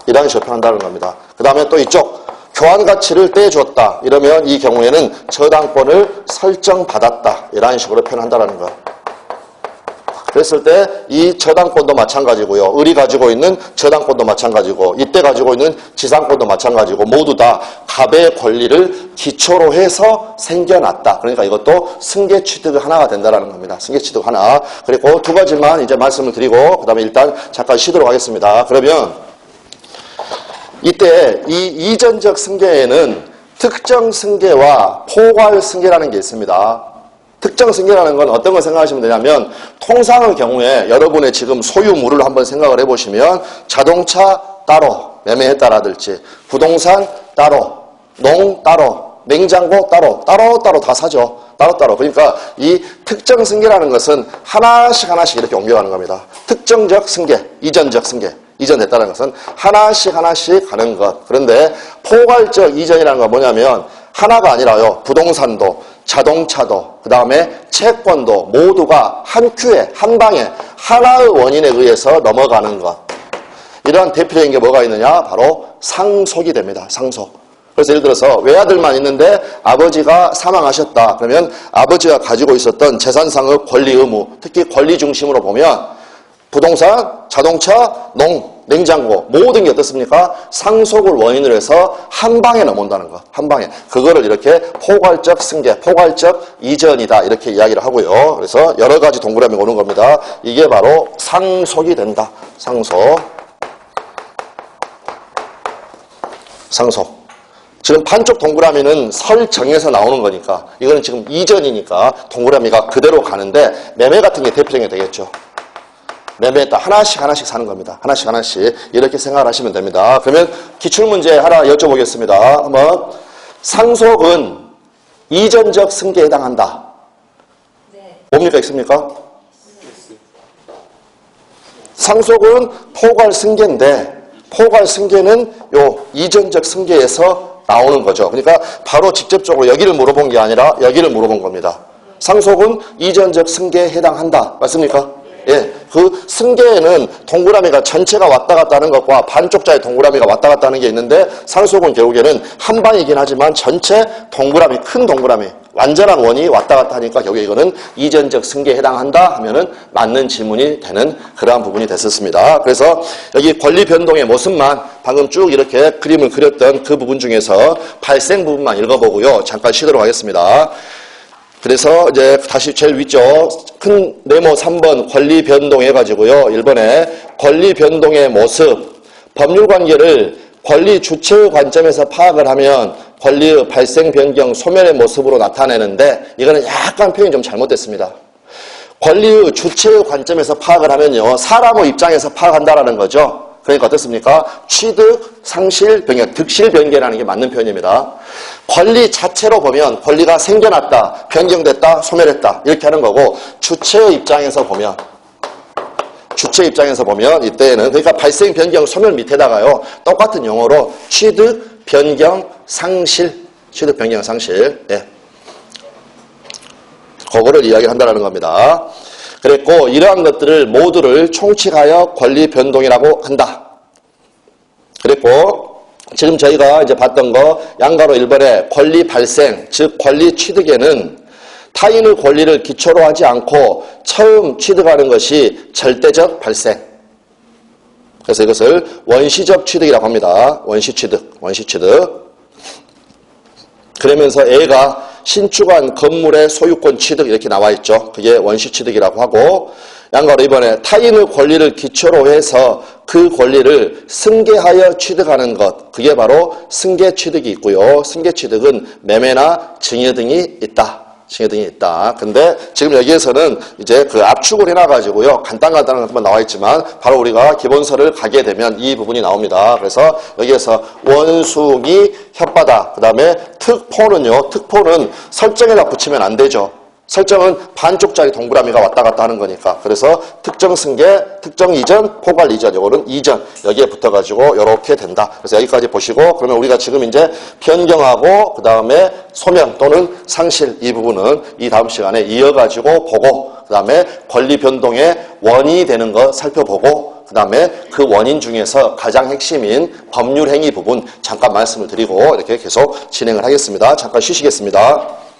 이런 식으로 표현한다는 겁니다. 그 다음에 또 이쪽 교환가치를 떼줬다. 이러면 이 경우에는 저당권을 설정받았다. 이런 식으로 표현한다는 거예요. 그랬을 때 이 저당권도 마찬가지고요. 을이 가지고 있는 저당권도 마찬가지고, 이때 가지고 있는 지상권도 마찬가지고, 모두 다 갑의 권리를 기초로 해서 생겨났다. 그러니까 이것도 승계 취득의 하나가 된다는 겁니다. 승계 취득 하나. 그리고 두 가지만 이제 말씀을 드리고, 그 다음에 일단 잠깐 쉬도록 하겠습니다. 그러면 이때 이 이전적 승계에는 특정 승계와 포괄 승계라는 게 있습니다. 특정 승계라는 건 어떤 걸 생각하시면 되냐면, 통상의 경우에 여러분의 지금 소유물을 한번 생각을 해보시면 자동차 따로 매매했다라든지, 부동산 따로, 농 따로, 냉장고 따로 다 사죠. 따로따로. 그러니까 이 특정 승계라는 것은 하나씩 하나씩 이렇게 옮겨가는 겁니다. 특정적 승계, 이전적 승계. 이전됐다는 것은 하나씩 하나씩 가는 것. 그런데 포괄적 이전이라는 건 뭐냐면 하나가 아니라요. 부동산도, 자동차도, 그 다음에 채권도 모두가 한 큐에, 한 방에 하나의 원인에 의해서 넘어가는 것. 이러한 대표적인 게 뭐가 있느냐? 바로 상속이 됩니다. 상속. 그래서 예를 들어서 외아들만 있는데 아버지가 사망하셨다. 그러면 아버지가 가지고 있었던 재산상의 권리 의무, 특히 권리 중심으로 보면 부동산, 자동차, 냉장고 모든 게 어떻습니까? 상속을 원인으로 해서 한 방에 넘어온다는 거. 한 방에. 그거를 이렇게 포괄적 승계, 포괄적 이전이다 이렇게 이야기를 하고요. 그래서 여러 가지 동그라미가 오는 겁니다. 이게 바로 상속이 된다. 상속. 상속. 지금 반쪽 동그라미는 설정에서 나오는 거니까 이거는 지금 이전이니까 동그라미가 그대로 가는데 매매 같은 게 대표적인 게 되겠죠. 매매에 딱 하나씩 하나씩 사는 겁니다. 하나씩 하나씩 이렇게 생각을 하시면 됩니다. 그러면 기출문제 하나 여쭤보겠습니다. 한번 상속은 이전적 승계에 해당한다. 네. 뭡니까? 있습니까? 상속은 포괄 승계인데 포괄 승계는 요 이전적 승계에서 나오는 거죠. 그러니까 바로 직접적으로 여기를 물어본 게 아니라 여기를 물어본 겁니다. 상속은 이전적 승계에 해당한다. 맞습니까? 예, 그 승계에는 동그라미가 전체가 왔다 갔다 하는 것과 반쪽짜리 동그라미가 왔다 갔다 하는 게 있는데 상속은 결국에는 한 방이긴 하지만 전체 동그라미, 큰 동그라미, 완전한 원이 왔다 갔다 하니까 결국에 이거는 이전적 승계에 해당한다 하면은 맞는 질문이 되는 그러한 부분이 됐었습니다. 그래서 여기 권리 변동의 모습만 방금 쭉 이렇게 그림을 그렸던 그 부분 중에서 발생 부분만 읽어보고요. 잠깐 쉬도록 하겠습니다. 그래서 이제 다시 제일 위쪽 큰 네모 3번 권리 변동 해가지고요. 1번에 권리 변동의 모습, 법률 관계를 권리 주체의 관점에서 파악을 하면 권리의 발생 변경 소멸의 모습으로 나타내는데 이거는 약간 표현이 좀 잘못됐습니다. 권리의 주체의 관점에서 파악을 하면요. 사람의 입장에서 파악한다라는 거죠. 그러니까 어떻습니까? 취득, 상실, 변경, 득실, 변개라는 게 맞는 표현입니다. 권리 자체로 보면 권리가 생겨났다, 변경됐다, 소멸했다 이렇게 하는 거고 주체의 입장에서 보면 이때에는 그러니까 발생, 변경, 소멸 밑에다가요. 똑같은 용어로 취득, 변경, 상실, 취득, 변경, 상실 예. 그거를 이야기한다는 겁니다. 그랬고 이러한 것들을 모두를 총칙하여 권리 변동이라고 한다. 그랬고 지금 저희가 이제 봤던 거 양가로 1번에 권리 발생, 즉 권리 취득에는 타인의 권리를 기초로 하지 않고 처음 취득하는 것이 절대적 발생. 그래서 이것을 원시적 취득이라고 합니다. 원시 취득. 그러면서 A가 신축한 건물의 소유권 취득 이렇게 나와 있죠. 그게 원시 취득이라고 하고 양가로 이번에 타인의 권리를 기초로 해서 그 권리를 승계하여 취득하는 것 그게 바로 승계 취득이 있고요. 승계 취득은 매매나 증여 등이 있다. 근데 지금 여기에서는 이제 그 압축을 해놔가지고요. 간단한 것만 나와 있지만 바로 우리가 기본서를 가게 되면 이 부분이 나옵니다. 그래서 여기에서 원숭이, 혓바닥, 그 다음에 특포는요. 특포는 설정에다 붙이면 안 되죠. 설정은 반쪽짜리 동그라미가 왔다 갔다 하는 거니까. 그래서 특정 승계, 특정 이전, 포괄 이전, 요거는 이전. 여기에 붙어가지고 요렇게 된다. 그래서 여기까지 보시고, 그러면 우리가 지금 이제 변경하고, 그 다음에 소멸 또는 상실 이 부분은 이 다음 시간에 이어가지고 보고, 그 다음에 권리 변동의 원인이 되는 거 살펴보고, 그 다음에 그 원인 중에서 가장 핵심인 법률 행위 부분 잠깐 말씀을 드리고 이렇게 계속 진행을 하겠습니다. 잠깐 쉬시겠습니다.